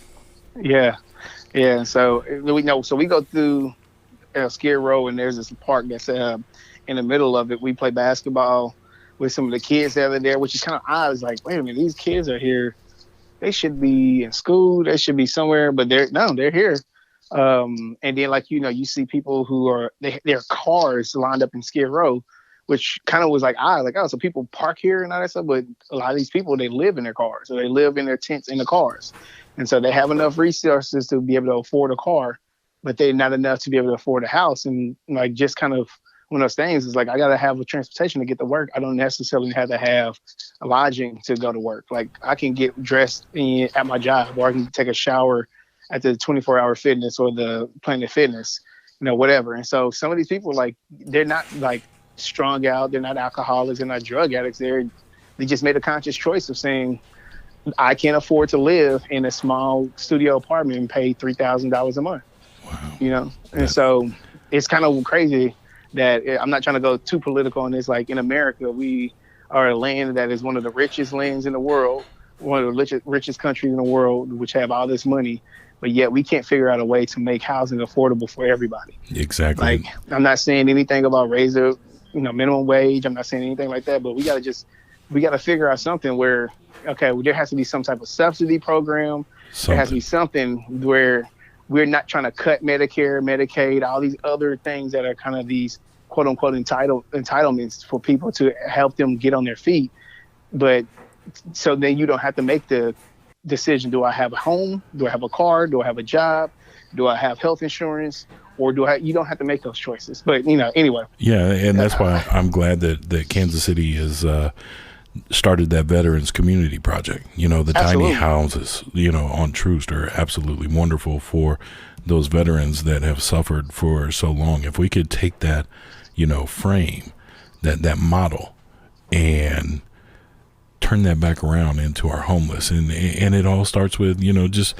Yeah. So we go through Skid Row, and there's this park that's in the middle of it. We play basketball with some of the kids that are there, which is kind of odd. It's like, wait a minute, these kids are here. They should be in school. They should be somewhere, but they're here. And then you see people who are their cars lined up in Skid Row, which kind of was like, so people park here and all that stuff. But a lot of these people, they live in their cars, or they live in their tents in the cars. And so they have enough resources to be able to afford a car, but they're not enough to be able to afford a house. And like, just kind of one of those things is like, I got to have a transportation to get to work. I don't necessarily have to have a lodging to go to work. Like, I can get dressed at my job, or I can take a shower at the 24-hour fitness or the Planet Fitness, whatever. And so some of these people, like, they're not like strung out. They're not alcoholics. They're not drug addicts. They just made a conscious choice of saying, I can't afford to live in a small studio apartment and pay $3,000 a month. Wow. And so it's kind of crazy that I'm not trying to go too political on this. Like, in America, we are a land that is one of the richest lands in the world, one of the richest countries in the world, which have all this money, but yet we can't figure out a way to make housing affordable for everybody. Exactly. Like, I'm not saying anything about raise the, minimum wage. I'm not saying anything like that, but we got to figure out something where, okay, well, there has to be some type of subsidy program. There has to be something where we're not trying to cut Medicare, Medicaid, all these other things that are kind of these quote unquote entitlements for people to help them get on their feet. But so then you don't have to make the decision. Do I have a home? Do I have a car? Do I have a job? Do I have health insurance? Or you don't have to make those choices. But, anyway. Yeah, and that's why I'm glad that Kansas City has started that Veterans Community Project. The Absolutely. tiny houses, on Troost are absolutely wonderful for those veterans that have suffered for so long. If we could take that, frame, that model, and turn that back around into our homeless, and it all starts with, just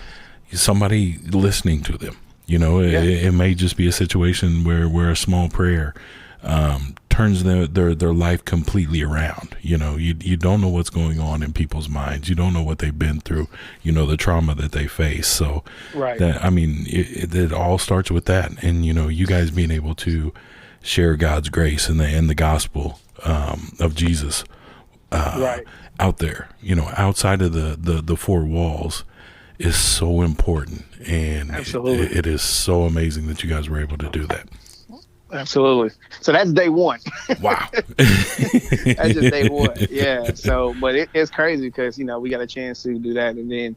somebody listening to them. It may just be a situation where a small prayer turns their life completely around. You don't know what's going on in people's minds. You don't know what they've been through, the trauma that they face. So right. It all starts with that. And, you guys being able to share God's grace and the gospel of Jesus right. out there, outside of the four walls is so important. And Absolutely. It is so amazing that you guys were able to do that. Absolutely. So that's day one. Wow. That's just day one. Yeah. So, but it's crazy because, we got a chance to do that. And then,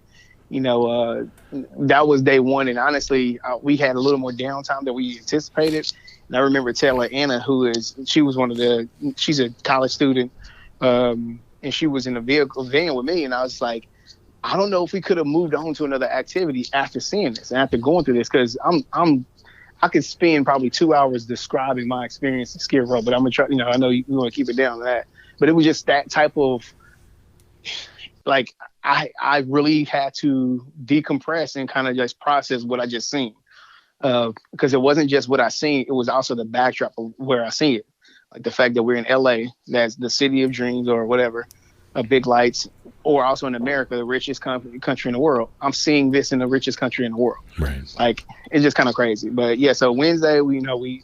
that was day one. And honestly, we had a little more downtime than we anticipated. And I remember telling Anna, she's a college student. And she was in a van with me. And I was like, I don't know if we could have moved on to another activity after seeing this and after going through this, because I could spend probably 2 hours describing my experience in Skid Row, but I'm gonna try. I know you want to keep it down to that, but it was just that type of like I really had to decompress and kind of just process what I just seen, because it wasn't just what I seen; it was also the backdrop of where I seen it, like the fact that we're in LA, that's the city of dreams or whatever, big lights. Or also in America, the richest country in the world. I'm seeing this in the richest country in the world. Right. Like, it's just kind of crazy. But yeah, so Wednesday, we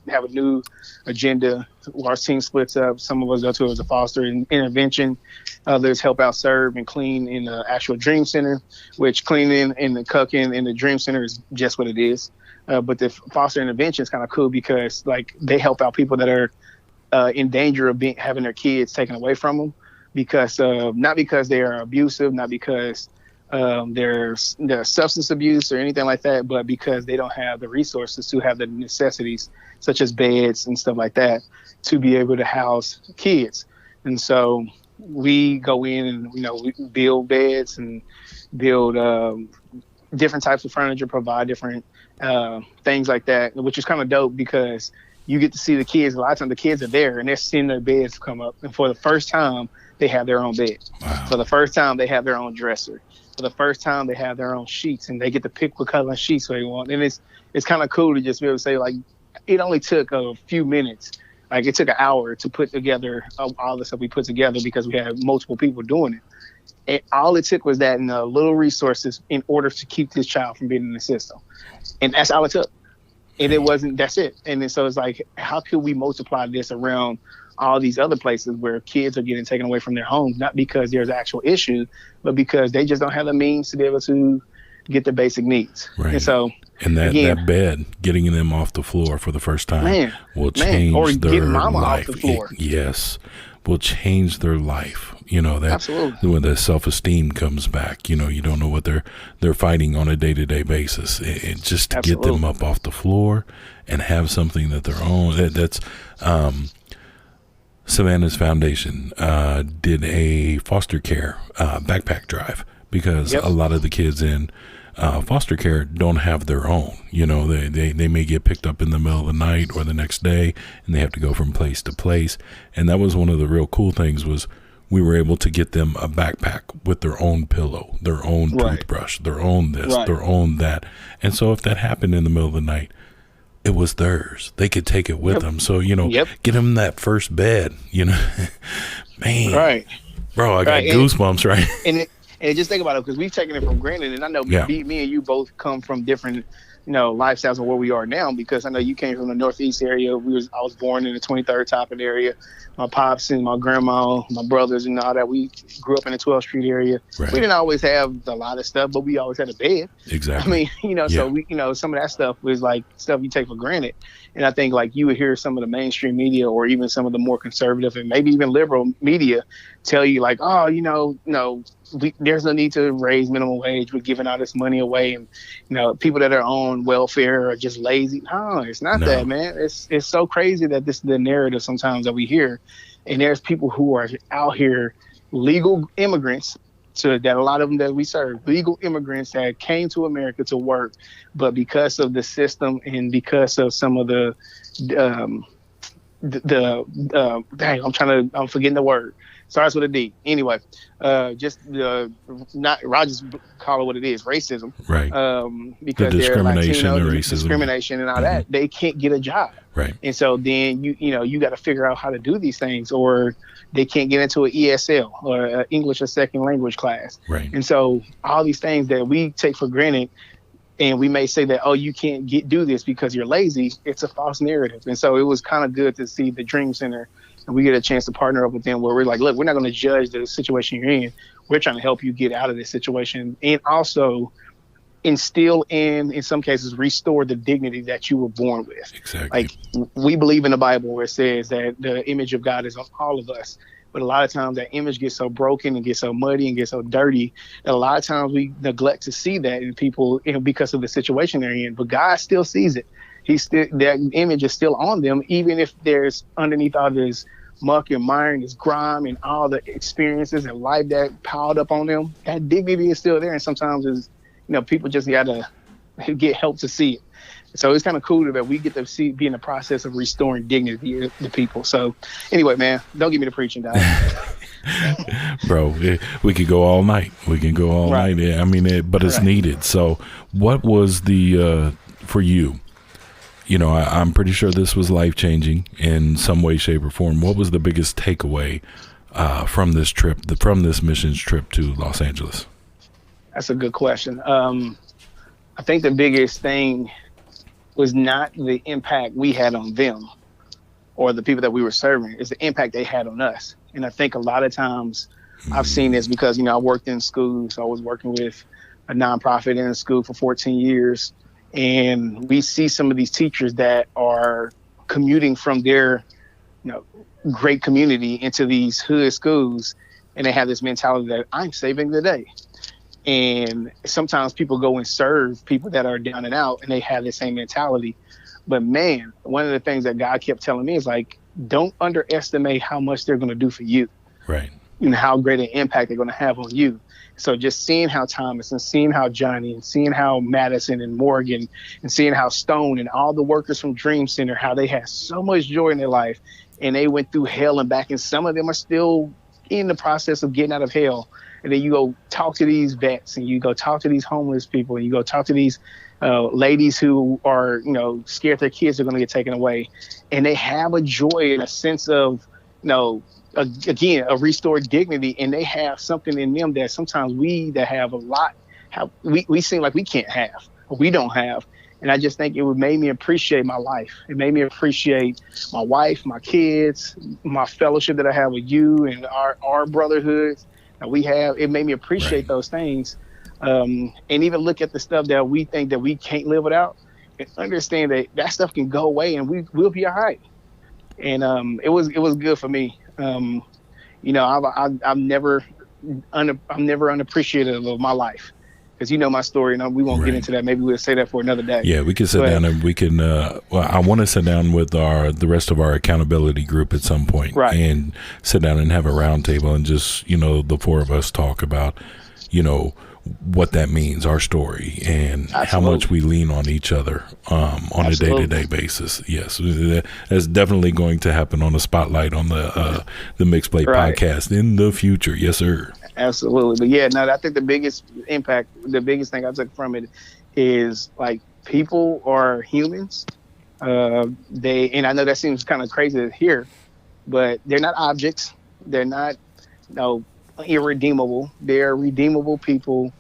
have a new agenda. Our team splits up. Some of us go to it as a foster intervention. Others help out serve and clean in the actual Dream Center, which cleaning and the cooking in the Dream Center is just what it is. But the foster intervention is kind of cool because like they help out people that are in danger of having their kids taken away from them. Because not because they are abusive, not because there's substance abuse or anything like that, but because they don't have the resources to have the necessities such as beds and stuff like that to be able to house kids. And so we go in and we build beds and build different types of furniture, provide different things like that, which is kind of dope because you get to see the kids. A lot of times the kids are there and they're seeing their beds come up, and for the first time they have their own bed. Wow. For the first time, they have their own dresser. For the first time, they have their own sheets, and they get to pick what color sheets they want. And it's kind of cool to just be able to say, like, it only took a few minutes. Like, it took an hour to put together all the stuff we put together because we had multiple people doing it. And all it took was that and little resources in order to keep this child from being in the system. And that's all it took. And that's it. And then, so it's like, how could we multiply this around all these other places where kids are getting taken away from their homes, not because there's an actual issue, but because they just don't have the means to be able to get their basic needs. Right. And so, and that bed, getting them off the floor for the first time will change or their getting mama life. Off the floor. Yes, will change their life. That absolutely. When the self-esteem comes back, you don't know what they're fighting on a day-to-day basis. And just to absolutely. get them up off the floor and have something that their own. That's Savannah's Foundation did a foster care backpack drive because a lot of the kids in foster care don't have their own. They may get picked up in the middle of the night or the next day, and they have to go from place to place. And that was one of the real cool things was we were able to get them a backpack with their own pillow, their own toothbrush, their own this, their own that. And so if that happened in the middle of the night, it was theirs. They could take it with them. So, get them that first bed, man. Right. Bro, I got goosebumps, right? And just think about it, because we've taken it for granted. And I know me and you both come from different, lifestyles of where we are now, because I know you came from the Northeast area. I was born in the 23rd Topping area. My pops and my grandma, my brothers and all that, we grew up in the 12th Street area. Right. We didn't always have a lot of stuff, but we always had a bed. Exactly. I mean, so we, some of that stuff was like stuff you take for granted. And I think like you would hear some of the mainstream media or even some of the more conservative and maybe even liberal media tell you like, oh, no, there's no need to raise minimum wage. We're giving all this money away, and people that are on welfare are just lazy. No, it's not that, man. It's so crazy that this is the narrative sometimes that we hear, and there's people who are out here, legal immigrants. So that a lot of them that we serve, legal immigrants that came to America to work, but because of the system and because of some of I'm forgetting the word. Starts with a D. Anyway, I'll just call it what it is, racism. Right. Because the discrimination they're Latino, and racism. Discrimination and all that, they can't get a job. Right. And so then you got to figure out how to do these things, or they can't get into an ESL or an English as second language class. Right. And so all these things that we take for granted, and we may say that, oh, you can't do this because you're lazy. It's a false narrative. And so it was kind of good to see the Dream Center, and we get a chance to partner up with them where we're like, look, we're not going to judge the situation you're in. We're trying to help you get out of this situation, and also instill in some cases, restore the dignity that you were born with. Exactly. Like, we believe in the Bible where it says that the image of God is on all of us. But a lot of times that image gets so broken and gets so muddy and gets so dirty that a lot of times we neglect to see that in people, because of the situation they're in. But God still sees it. That image is still on them, even if there's underneath all this muck and mire and this grime and all the experiences and life that piled up on them. That dignity is still there, and sometimes is people just gotta get help to see it. So it's kind of cool that we get to be in the process of restoring dignity to people. So anyway, man, don't get me to preaching, dog. Bro, we could go all night. We can go all night. I mean, but it's needed. So what was the for you? I'm pretty sure this was life-changing in some way, shape, or form. What was the biggest takeaway from this trip, from this missions trip to Los Angeles? That's a good question. I think the biggest thing was not the impact we had on them or the people that we were serving. It's the impact they had on us. And I think a lot of times I've seen this because, I worked in schools. So I was working with a nonprofit in a school for 14 years. And we see some of these teachers that are commuting from their, great community into these hood schools. And they have this mentality that I'm saving the day. And sometimes people go and serve people that are down and out, and they have the same mentality. But man, one of the things that God kept telling me is like, don't underestimate how much they're going to do for you. Right. And how great an impact they're going to have on you. So just seeing how Thomas and seeing how Johnny and seeing how Madison and Morgan and seeing how Stone and all the workers from Dream Center, how they had so much joy in their life, and they went through hell and back, and some of them are still in the process of getting out of hell. And then you go talk to these vets, and you go talk to these homeless people, and you go talk to these ladies who are, scared their kids are going to get taken away. And they have a joy and a sense of, again, a restored dignity. And they have something in them that sometimes we that have a lot, we seem like we can't have, or we don't have. And I just think it would make me appreciate my life. It made me appreciate my wife, my kids, my fellowship that I have with you, and our brotherhoods that we have. It made me appreciate those things, and even look at the stuff that we think that we can't live without, and understand that stuff can go away, and we'll be all right. And it was good for me. I'm never unappreciative of my life. Because my story, and we won't get into that. Maybe we'll say that for another day. Yeah, we can sit down and we can. I want to sit down with the rest of our accountability group at some point, and sit down and have a round table and just the four of us talk about, what that means, our story, and how much we lean on each other on a day-to-day basis. Yes, that's definitely going to happen on the spotlight on the Mixed Plate podcast in the future. Yes, sir. Absolutely. But yeah, no, I think the biggest impact, the biggest thing I took from it is like people are humans. And I know that seems kind of crazy to hear, but they're not objects. They're not, irredeemable. They're redeemable people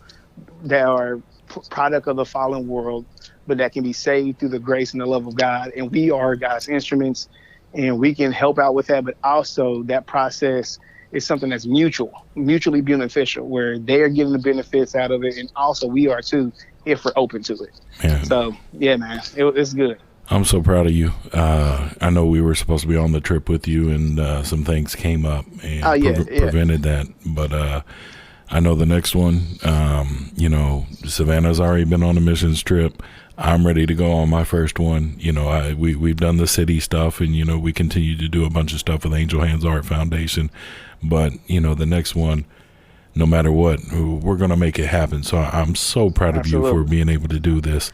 that are product of the fallen world, but that can be saved through the grace and the love of God. And we are God's instruments, and we can help out with that. But also that process is something that's mutually beneficial, where they're getting the benefits out of it, and also we are too, if we're open to it. Man. So yeah, man, it's good. I'm so proud of you. I know we were supposed to be on the trip with you, and some things came up and prevented that. But I know the next one, Savannah's already been on a missions trip. I'm ready to go on my first one. We've done the city stuff, and, we continue to do a bunch of stuff with Angel Hands Art Foundation. But, the next one, no matter what, we're going to make it happen. So I'm so proud of you for being able to do this.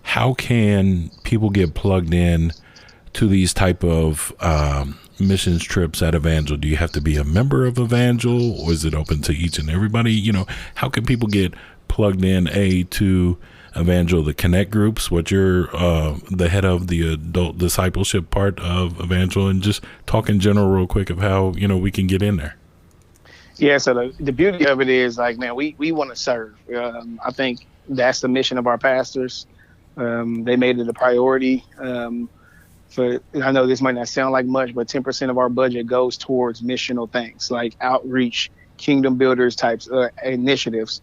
How can people get plugged in to these type of missions trips at Evangel? Do you have to be a member of Evangel, or is it open to each and everybody? How can people get plugged in, to Evangel, the Connect groups, what you're the head of the adult discipleship part of Evangel, and just talk in general real quick of how, we can get in there? Yeah, so the beauty of it is, like, man, we want to serve. I think that's the mission of our pastors. They made it a priority. I know this might not sound like much, but 10% of our budget goes towards missional things like outreach, kingdom builders types initiatives,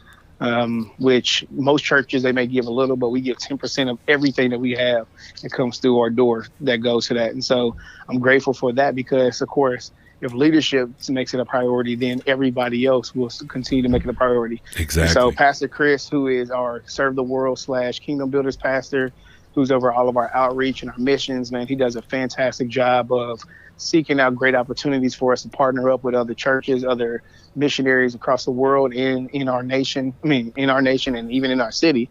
which most churches, they may give a little, but we give 10% of everything that we have that comes through our door that goes to that. And so I'm grateful for that, because, of course, if leadership makes it a priority, then everybody else will continue to make it a priority. Exactly. And so Pastor Chris, who is our Serve the World / Kingdom Builders pastor, who's over all of our outreach and our missions, man, he does a fantastic job of seeking out great opportunities for us to partner up with other churches, other missionaries across the world, in our nation and even in our city.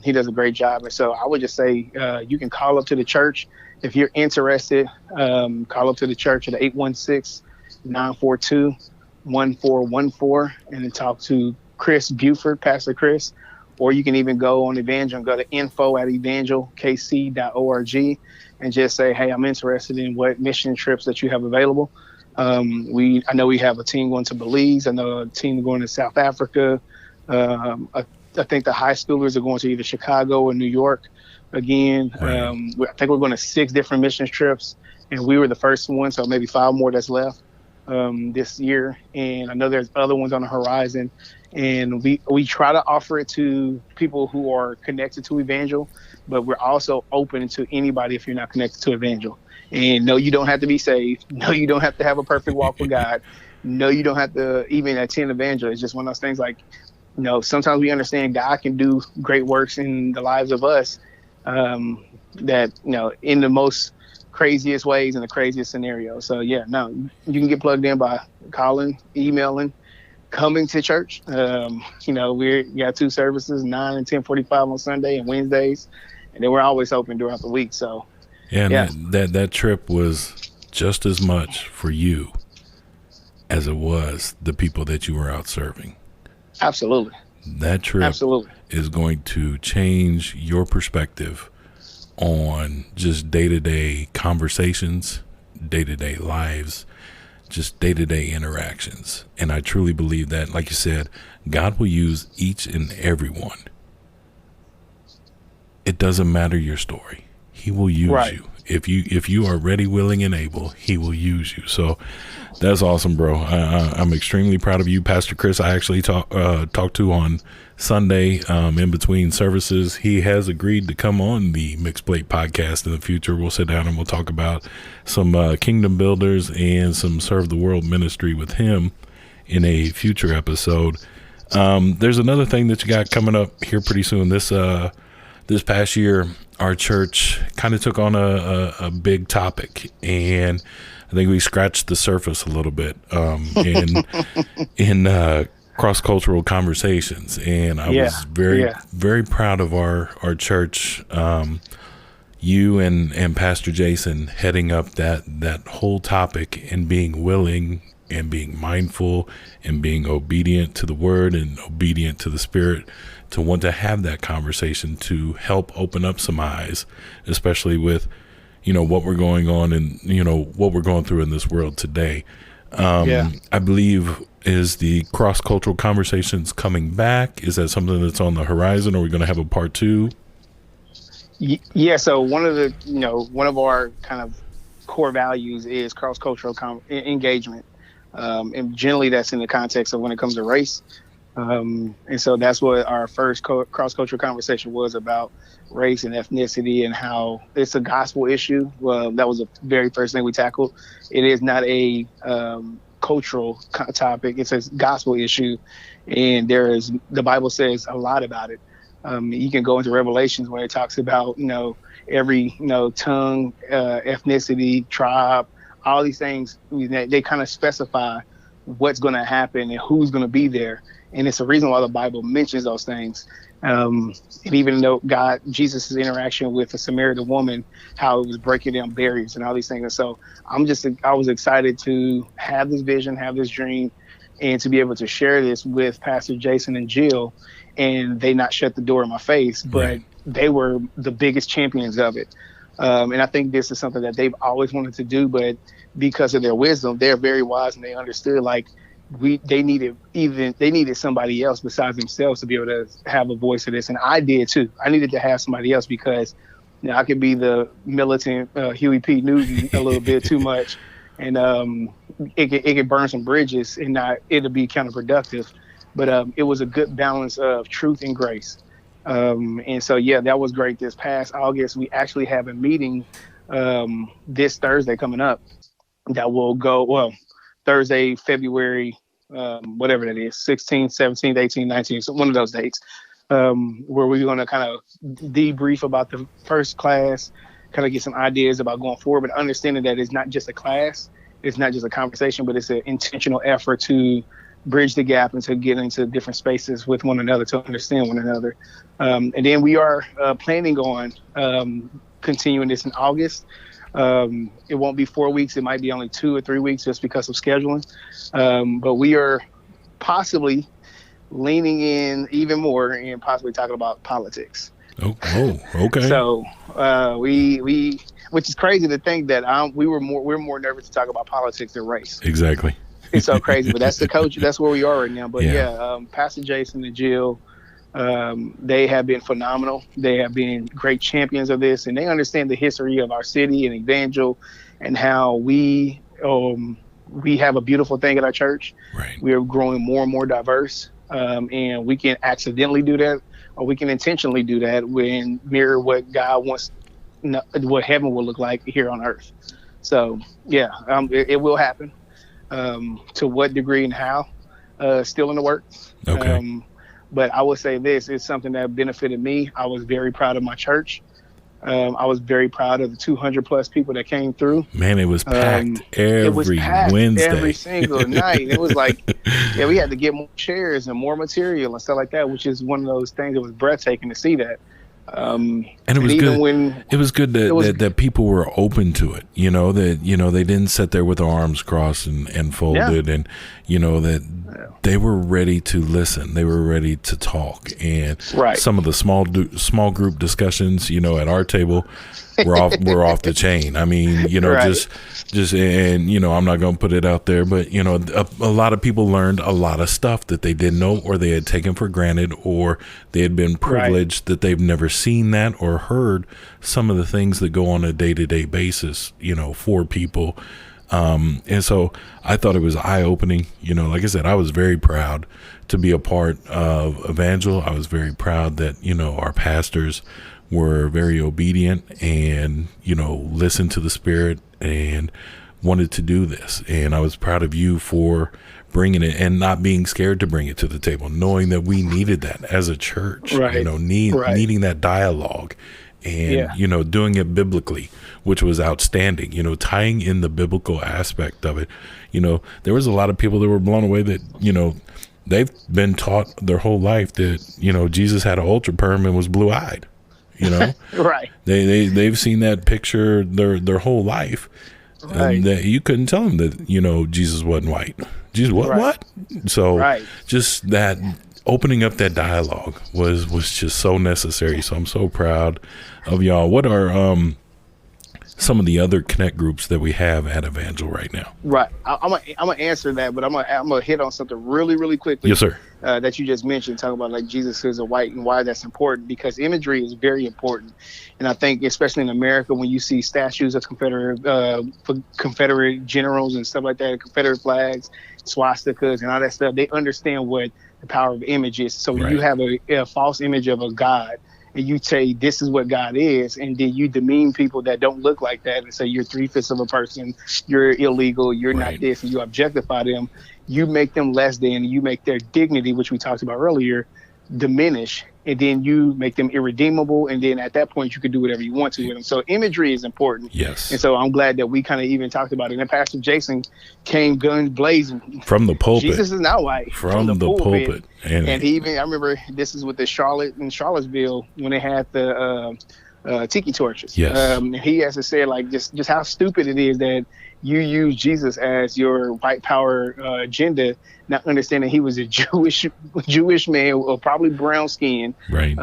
He does a great job. And so I would just say you can call up to the church. If you're interested, call up to the church at 816-942-1414 and then talk to Chris Buford, Pastor Chris. Or you can even go on Evangel and go to info@evangelkc.org and just say, hey, I'm interested in what mission trips that you have available. I know we have a team going to Belize. I know a team going to South Africa. I think the high schoolers are going to either Chicago or New York again. Right. I think we're going to 6 different mission trips, and we were the first one, so maybe 5 more that's left this year. And I know there's other ones on the horizon. And we try to offer it to people who are connected to Evangel, but we're also open to anybody if you're not connected to Evangel. And no, you don't have to be saved. No, you don't have to have a perfect walk with God. No, you don't have to even attend Evangel. It's just one of those things, like, sometimes we understand God can do great works in the lives of us that, in the most craziest ways, in the craziest scenarios. So, yeah, no, you can get plugged in by calling, emailing, coming to church. We got 2 services, 9 and 10:45 on Sunday and Wednesdays, and then we're always open throughout the week. So that trip was just as much for you as it was the people that you were out serving. Absolutely. That trip is going to change your perspective on just day-to-day conversations, day-to-day lives, just day-to-day interactions. And I truly believe that, like you said, God will use each and every one. It doesn't matter your story. He will use you. If you are ready, willing, and able, he will use you. So that's awesome, bro. I'm extremely proud of you. Pastor Chris, I actually talked to on Sunday in between services. He has agreed to come on the Mixed Plate podcast in the future. We'll sit down and we'll talk about some kingdom builders and some Serve the World ministry with him in a future episode. There's another thing that you got coming up here pretty soon. This past year, our church kind of took on a big topic, and I think we scratched the surface a little bit in cross-cultural conversations. And I was very proud of our church. You and Pastor Jason heading up that whole topic and being willing and being mindful and being obedient to the word and obedient to the Spirit to want to have that conversation to help open up some eyes, especially with, what we're going on and, what we're going through in this world today. I believe, is the cross-cultural conversations coming back? Is that something that's on the horizon? Are we going to have a part 2? Yeah. So one of our kind of core values is cross-cultural engagement. And generally that's in the context of when it comes to race. And so that's what our first cross-cultural conversation was about, race and ethnicity, and how it's a gospel issue. That was the very first thing we tackled. It is not a cultural topic. It's a gospel issue. And the Bible says a lot about it. You can go into Revelations where it talks about, every, tongue, ethnicity, tribe, all these things. They kind of specify what's going to happen and who's going to be there. And it's a reason why the Bible mentions those things. And even though Jesus' interaction with the Samaritan woman, how it was breaking down barriers and all these things. And so I was excited to have this vision, have this dream, and to be able to share this with Pastor Jason and Jill, and they not shut the door in my face, but they were the biggest champions of it. And I think this is something that they've always wanted to do, but because of their wisdom, they're very wise, and they understood they needed somebody else besides themselves to be able to have a voice of this. And I did too. I needed to have somebody else because I could be the militant Huey P. Newton a little bit too much, and it could burn some bridges and it'll be counterproductive. But it was a good balance of truth and grace. And so, that was great. This past August, we actually have a meeting this Thursday coming up that will go, Thursday, February, whatever that is, 16th, 17th, 18th, 19th, so one of those dates, where we're going to kind of debrief about the first class, kind of get some ideas about going forward, but understanding that it's not just a class, it's not just a conversation, but it's an intentional effort to bridge the gap and to get into different spaces with one another, to understand one another. And then we are planning on continuing this in August. It won't be 4 weeks. It might be only 2 or 3 weeks just because of scheduling. But we are possibly leaning in even more and possibly talking about politics. Oh, okay. So we which is crazy to think that we're more nervous to talk about politics than race. Exactly. It's so crazy, but that's the coach. That's where we are right now. But Pastor Jason and Jill, they have been phenomenal. They have been great champions of this, and they understand the history of our city and Evangel, and how we have a beautiful thing at our church. Right. We are growing more and more diverse, and we can accidentally do that, or we can intentionally do that when mirror what God wants, what heaven will look like here on earth. So it will happen. To what degree and how, still in the works. Okay. But I would say this is something that benefited me. I was very proud of my church. I was very proud of the 200 plus people that came through. Man, it was packed every Wednesday. Every single night. It was like, we had to get more chairs and more material and stuff like that, which is one of those things that was breathtaking to see that. And it was good. It was good that people were open to it. They didn't sit there with their arms crossed and folded, and that they were ready to listen. They were ready to talk. And some of the small group discussions, at our table, were off the chain. I mean, just and I'm not going to put it out there, but a lot of people learned a lot of stuff that they didn't know, or they had taken for granted, or they had been privileged that they've never seen that or heard some of the things that go on a day-to-day basis, for people. And so I thought it was eye-opening. Like I said, I was very proud to be a part of Evangel. I was very proud that, our pastors were very obedient and, listened to the Spirit and wanted to do this. And I was proud of you for bringing it and not being scared to bring it to the table, knowing that we needed that as a church, needing that dialogue and, doing it biblically, which was outstanding, tying in the biblical aspect of it. There was a lot of people that were blown away that, they've been taught their whole life that, Jesus had an ultra perm and was blue-eyed. They've seen that picture their whole life, and that you couldn't tell them that Jesus wasn't white. Jesus what? So just that opening up that dialogue was just so necessary. So I'm so proud of y'all. What are some of the other connect groups that we have at Evangel right now. Right. I'm gonna answer that, but I'm gonna hit on something really, really quickly. Yes, sir. That you just mentioned, talking about like Jesus is a white and why that's important, because imagery is very important. And I think especially in America, when you see statues of Confederate generals and stuff like that, Confederate flags, swastikas and all that stuff, they understand what the power of image is. So when you have a false image of a God, and you say this is what God is, and then you demean people that don't look like that and say you're 3/5 of a person, you're illegal, you're not this, and you objectify them, you make them less than, you make their dignity, which we talked about earlier, diminish, and then you make them irredeemable, and then at that point you can do whatever you want to with them. So imagery is important. Yes. And so I'm glad that we kind of even talked about it. And Pastor Jason came guns blazing from the pulpit. Jesus is not white. From the pulpit. And he even, I remember this is with the Charlottesville when they had the tiki torches. Yes. He has to say like just how stupid it is that you use Jesus as your white power agenda, not understanding he was a Jewish man with probably brown skin. Right.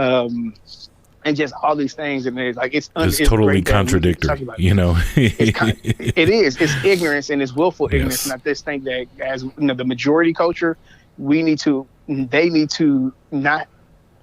And just all these things, and it's totally contradictory, you know. It is. It's ignorance, and it's willful ignorance. And I just think that as the majority culture, they need to not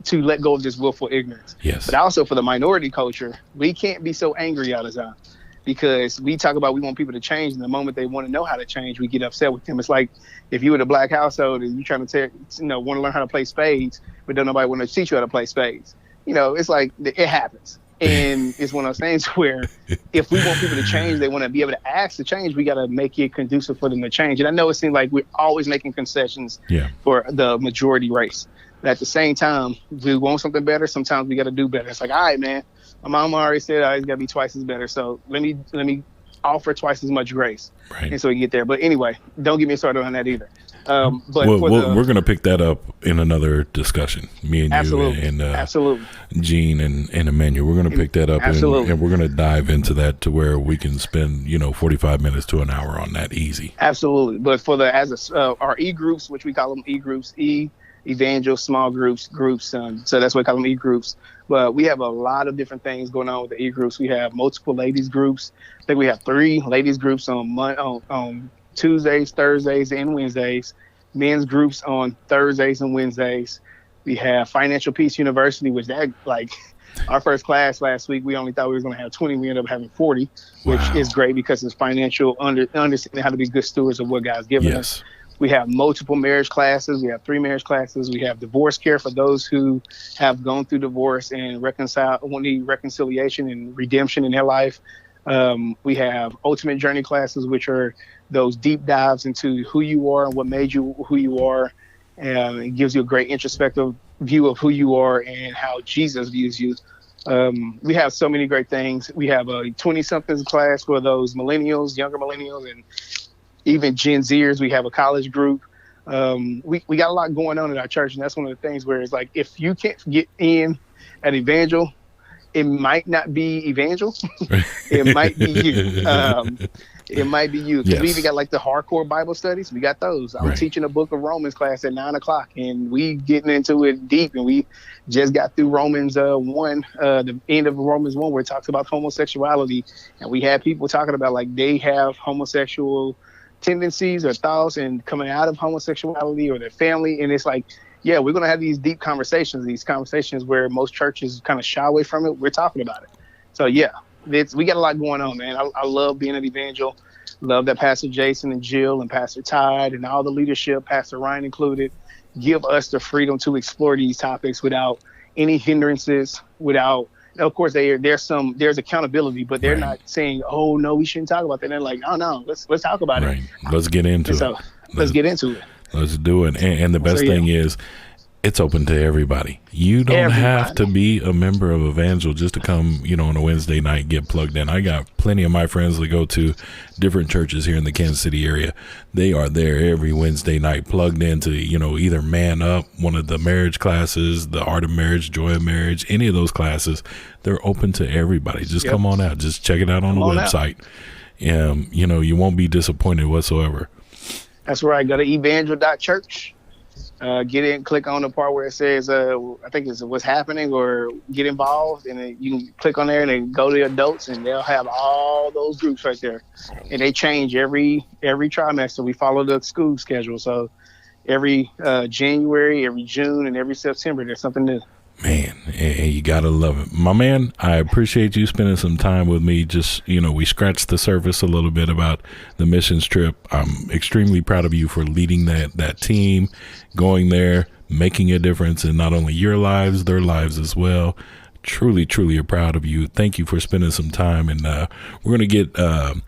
to let go of this willful ignorance. Yes. But also for the minority culture, we can't be so angry all the time, because we talk about we want people to change, and the moment they want to know how to change, we get upset with them. It's like if you were in a black household and you're trying to want to learn how to play spades, but don't nobody want to teach you how to play spades. It's like it happens. And it's one of those things where if we want people to change, they want to be able to ask to change, we got to make it conducive for them to change. And I know it seems like we're always making concessions for the majority race. But at the same time, we want something better. Sometimes we got to do better. It's like, all right, man, my mama already said it's got to be twice as better. So let me offer twice as much grace. Right. And so we can get there. But anyway, don't get me started on that either. But we're going to pick that up in another discussion. Me and absolutely. You and absolutely. Gene and Emmanuel. We're going to pick that up and we're going to dive into that to where we can spend 45 minutes to an hour on that easy. Absolutely. But for our e-groups, which we call them e-groups, Evangel, small groups. So that's why we call them e-groups. But we have a lot of different things going on with the e-groups. We have multiple ladies groups. I think we have 3 ladies groups on Tuesdays, Thursdays, and Wednesdays. Men's groups on Thursdays and Wednesdays. We have Financial Peace University, which our first class last week, we only thought we were going to have 20. We ended up having 40, which is great because it's financial, understanding how to be good stewards of what God's given us. We have multiple marriage classes. We have 3 marriage classes. We have divorce care for those who have gone through divorce and need reconciliation and redemption in their life. We have ultimate journey classes, which are those deep dives into who you are and what made you who you are. And it gives you a great introspective view of who you are and how Jesus views you. We have so many great things. We have a 20-somethings class for those millennials, younger millennials, and even Gen Zers. We have a college group. We got a lot going on in our church, and that's one of the things where it's like, if you can't get in at Evangel, it might not be Evangel. It might be you. It might be you. Because we even got the hardcore Bible studies. We got those. I'm teaching a book of Romans class at 9:00, and we getting into it deep. And we just got through Romans 1, the end of Romans 1, where it talks about homosexuality. And we had people talking about they have homosexual tendencies or thoughts and coming out of homosexuality or their family. And it's like, we're going to have these deep conversations where most churches kind of shy away from it. We're talking about it. So, we got a lot going on, man. I love being an Evangel. Love that Pastor Jason and Jill and Pastor Todd and all the leadership, Pastor Ryan included, give us the freedom to explore these topics without any hindrances, of course, there's accountability, but they're not saying, "Oh no, we shouldn't talk about that." They're like, "Oh no, let's talk about it. Let's get into it. So let's get into it. Let's do it." And the best thing is, it's open to everybody. You don't have to be a member of Evangel just to come, on a Wednesday night, get plugged in. I got plenty of my friends that go to different churches here in the Kansas City area. They are there every Wednesday night, plugged into, either Man Up, one of the marriage classes, the Art of Marriage, Joy of Marriage, any of those classes. They're open to everybody. Just come on out. Just check it out on the website. You won't be disappointed whatsoever. That's right. Go to evangel.church. click on the part where it says, I think it's what's happening or get involved. And then you can click on there and then go to adults and they'll have all those groups right there. And they change every trimester. We follow the school schedule. So every January, every June, and every September, there's something new. Man, you gotta love it. My man, I appreciate you spending some time with me. Just, we scratched the surface a little bit about the missions trip. I'm extremely proud of you for leading that team, going there, making a difference in not only your lives, their lives as well. Truly, truly proud of you. Thank you for spending some time. And we're going to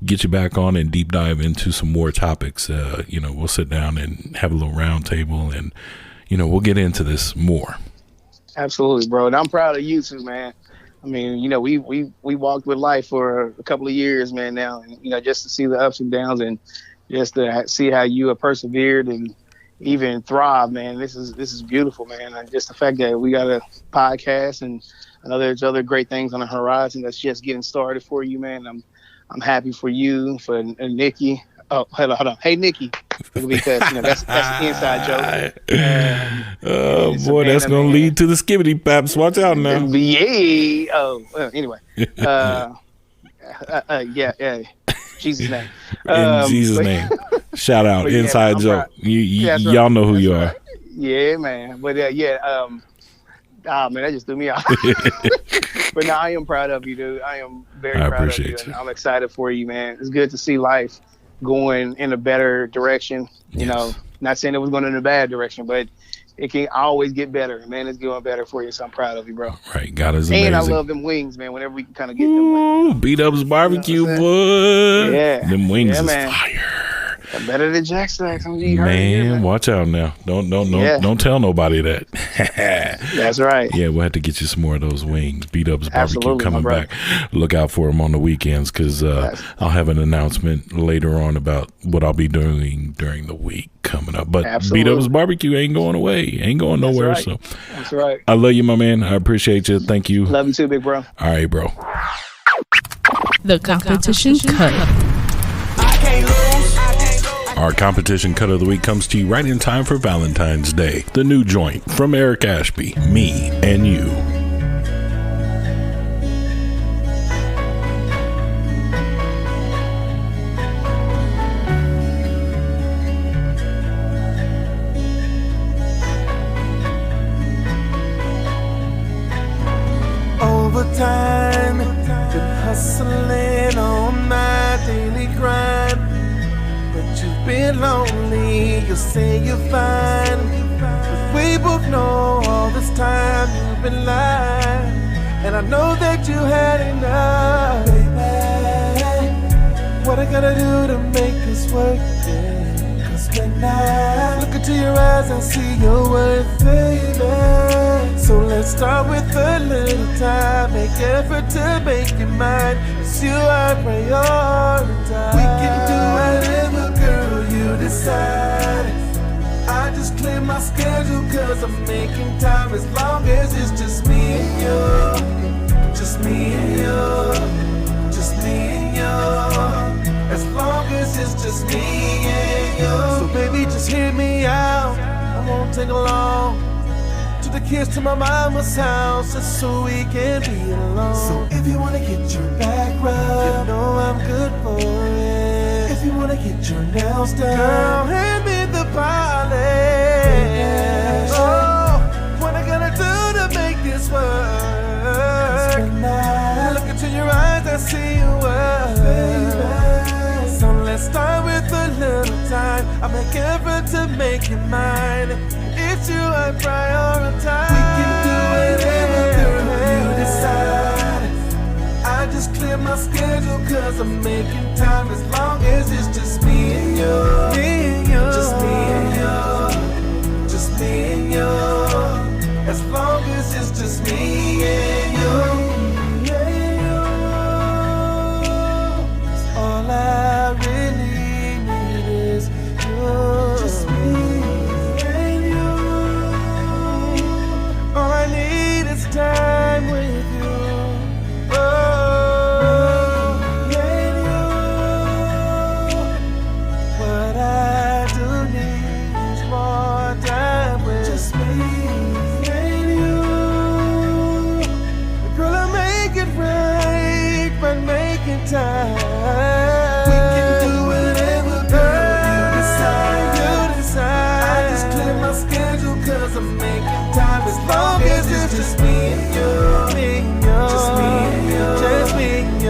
get you back on and deep dive into some more topics. We'll sit down and have a little round table and, we'll get into this more. Absolutely, bro. And I'm proud of you too, man. I mean, we walked with life for a couple of years, man, now. And, just to see the ups and downs and just to see how you have persevered and even thrive, man. This is beautiful, man. And just the fact that we got a podcast and I know there's other great things on the horizon that's just getting started for you, man. I'm happy for you, for Nikki. Oh, hold on. Hey, Nikki. Because that's the inside joke. Oh boy, that's gonna lead to the skibbity paps. Watch out now. Yeah. Anyway. Yeah. Jesus' name. In Jesus' name. Shout out. Inside joke. Y'all know who you are. Right. Yeah, man. But man, that just threw me off. But no, I am proud of you, dude. I am very proud of you. And I'm excited for you, man. It's good to see life going in a better direction. Not saying it was going in a bad direction, but it can always get better, man. It's going better for you, so I'm proud of you, bro. Right, God is amazing. And I love them wings, man. Whenever we can kind of get them wings. B-Dub's barbecue, boy. Yeah, them wings is man. fire. Better than Jack Stacks. Man, watch out now. Don't tell nobody that. That's right. Yeah, we'll have to get you some more of those wings. B-Dub's barbecue Absolutely, coming back. Look out for them on the weekends because I'll have an announcement later on about what I'll be doing during the week coming up. But B-Dub's barbecue ain't going away. Ain't going nowhere. That's right. So that's right. I love you, my man. I appreciate you. Thank you. Love you too, big bro. All right, bro. The competition cut. Our competition cut of the week comes to you right in time for Valentine's Day. The new joint from Eric Ashby, Me and You. Overtime, been hustling on my daily grind. You've been lonely, you say you're fine, but we both know all this time you've been lying. And I know that you had enough, baby. What I gotta do to make this work, yeah. Cause when I look into your eyes, I see your worth, baby. So let's start with a little time, make effort to make you mine. Cause you are prioritize. We can do whatever, girl, you decide. I just clear my schedule cause I'm making time. As long as it's just me and you. Just me and you. Just me and you. As long as it's just me and you. So baby, just hear me out. I won't take long. To the kids to my mama's house just so we can be alone. So if you wanna get your back rubbed, you know I'm good for it. If you wanna get your nails done, girl, hand me the polish. Oh, what I gotta do to make this work? When I look into your eyes, I see you work, baby. So let's start with a little time. I make effort to make you mine. It's you I prioritize. We can do whatever, girl, you decide. I just clear my schedule cause I'm making time. As long as it's just me and you. Me and you. Just me and you. Just me and you. As long as it's just me and you. Me and you. 'Cause all I really need is you. Just me. All I need is time with you. Oh, yeah, you. What I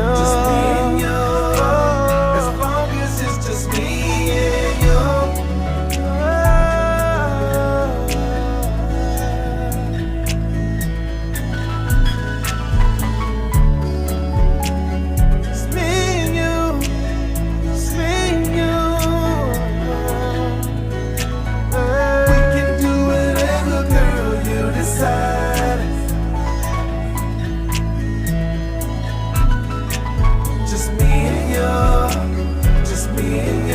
Just me and you. As long as it's just me and you. It's me and you. It's me and you. We can do whatever, girl, you decide. Just me and you. Just me and you.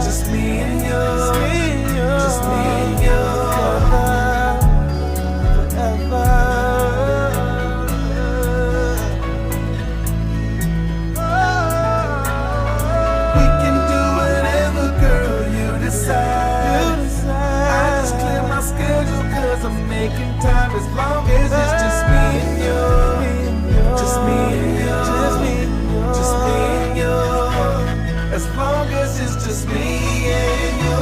Just me and you. Just me and you. Forever. We can do whatever, girl, you decide. I just clear my schedule 'cause I'm making time as long as it's just me and you. Just me and you. Just me and you. As long as it's just me and you.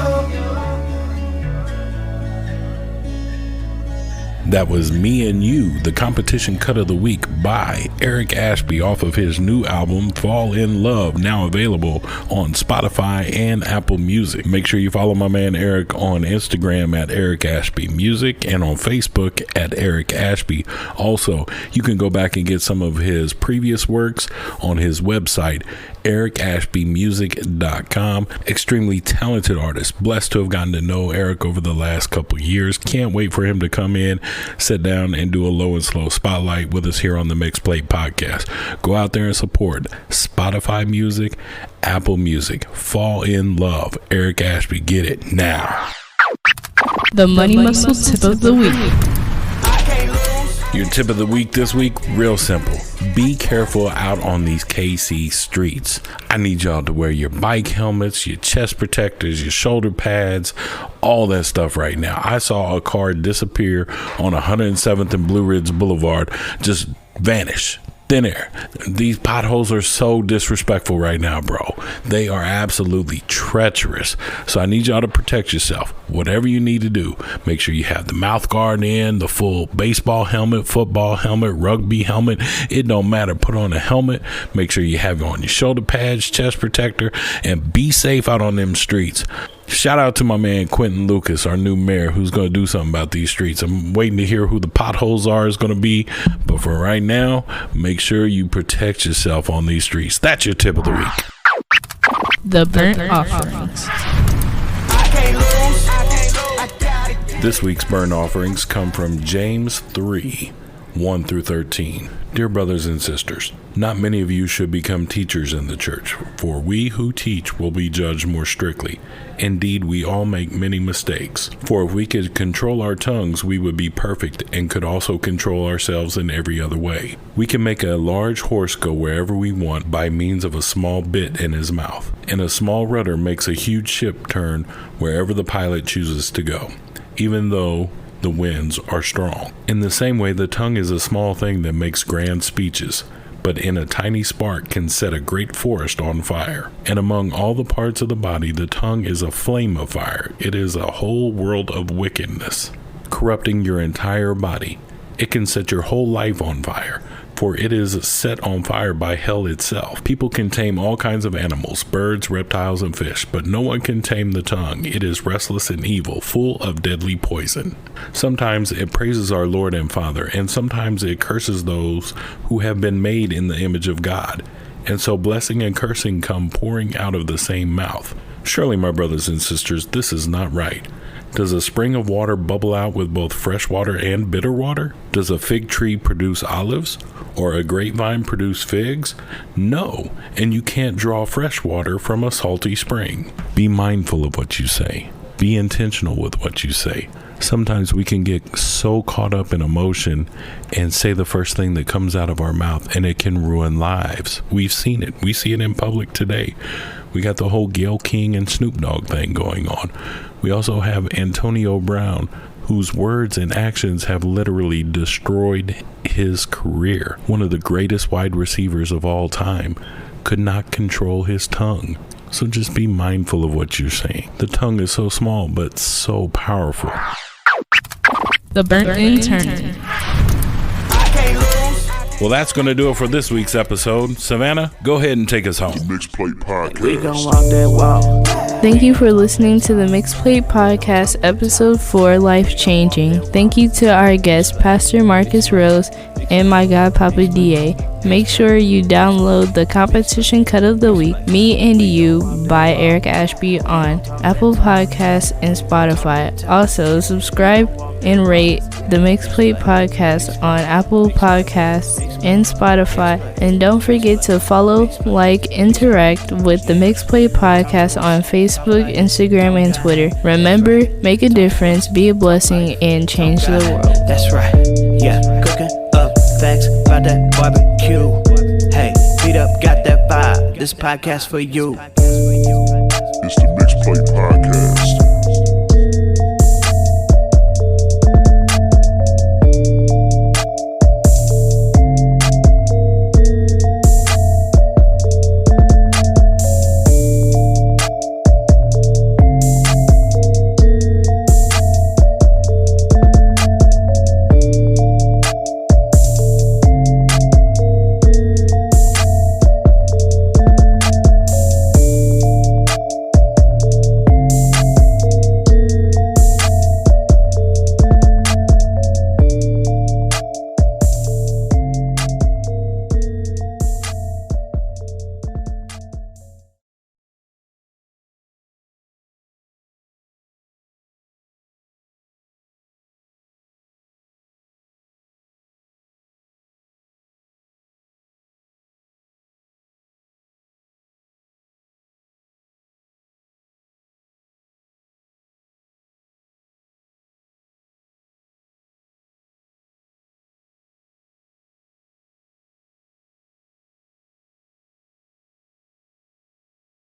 That was Me and You, the competition cut of the week by Eric Ashby off of his new album, Fall in Love, now available on Spotify and Apple Music. Make sure you follow my man Eric on Instagram at Eric Ashby Music and on Facebook at Eric Ashby. Also, you can go back and get some of his previous works on his website, ericashbymusic.com. Extremely talented artist. Blessed to have gotten to know Eric over the last couple years. Can't wait for him to come in, sit down, and do a low and slow spotlight with us here on the Mixed Plate Podcast. Go out there and support Spotify Music, Apple Music. Fall in Love. Eric Ashby. Get it now. The Money Muscle Tip of the Week. Your tip of the week this week, real simple. Be careful out on these KC streets. I need y'all to wear your bike helmets, your chest protectors, your shoulder pads, all that stuff right now. I saw a car disappear on 107th and Blue Ridge Boulevard, just vanish. Thin air. These potholes are so disrespectful right now, bro. They are absolutely treacherous. So I need y'all to protect yourself. Whatever you need to do, make sure you have the mouth guard in, the full baseball helmet, football helmet, rugby helmet. It don't matter. Put on a helmet. Make sure you have on your shoulder pads, chest protector, and be safe out on them streets. Shout out to my man Quentin Lucas, our new mayor, who's going to do something about these streets. I'm waiting to hear who the potholes are is going to be. But for right now, make sure you protect yourself on these streets. That's your tip of the week. The burnt offerings. This week's burnt offerings come from James 3, 1 through 13. Dear brothers and sisters, not many of you should become teachers in the church, for we who teach will be judged more strictly. Indeed, we all make many mistakes. For if we could control our tongues, we would be perfect and could also control ourselves in every other way. We can make a large horse go wherever we want by means of a small bit in his mouth, and a small rudder makes a huge ship turn wherever the pilot chooses to go, even though the winds are strong. In the same way, the tongue is a small thing that makes grand speeches, but in a tiny spark can set a great forest on fire. And among all the parts of the body, the tongue is a flame of fire. It is a whole world of wickedness, corrupting your entire body. It can set your whole life on fire, for it is set on fire by hell itself. People can tame all kinds of animals, birds, reptiles, and fish, but no one can tame the tongue. It is restless and evil, full of deadly poison. Sometimes it praises our Lord and Father, and sometimes it curses those who have been made in the image of God. And so blessing and cursing come pouring out of the same mouth. Surely, my brothers and sisters, this is not right. Does a spring of water bubble out with both fresh water and bitter water? Does a fig tree produce olives? Or a grapevine produce figs? No, and you can't draw fresh water from a salty spring. Be mindful of what you say. Be intentional with what you say. Sometimes we can get so caught up in emotion and say the first thing that comes out of our mouth, and it can ruin lives. We've seen it. We see it in public today. We got the whole Gayle King and Snoop Dogg thing going on. We also have Antonio Brown, whose words and actions have literally destroyed his career. One of the greatest wide receivers of all time could not control his tongue. So just be mindful of what you're saying. The tongue is so small, but so powerful. The Burnt Intern. Well, that's going to do it for this week's episode. Savannah, go ahead and take us home. Mixed Plate Podcast. We gon' walk that walk. Thank you for listening to the Mixed Plate Podcast, Episode 4, Life Changing. Thank you to our guest, Pastor Marqus Rose, and my God, Papa DA. Make sure you download the Competition Cut of the Week, Me and You, by Eric Ashby on Apple Podcasts and Spotify. Also, subscribe and rate the Mixed Plate Podcast on Apple Podcasts and Spotify. And don't forget to follow, like, interact with the Mixed Plate Podcast on Facebook, Instagram, and Twitter. Remember, make a difference, be a blessing, and change the world. That's right. Yeah, cooking up facts about that barbecue. Hey, beat up, got that vibe. This podcast for you. It's the Mixed Plate Podcast.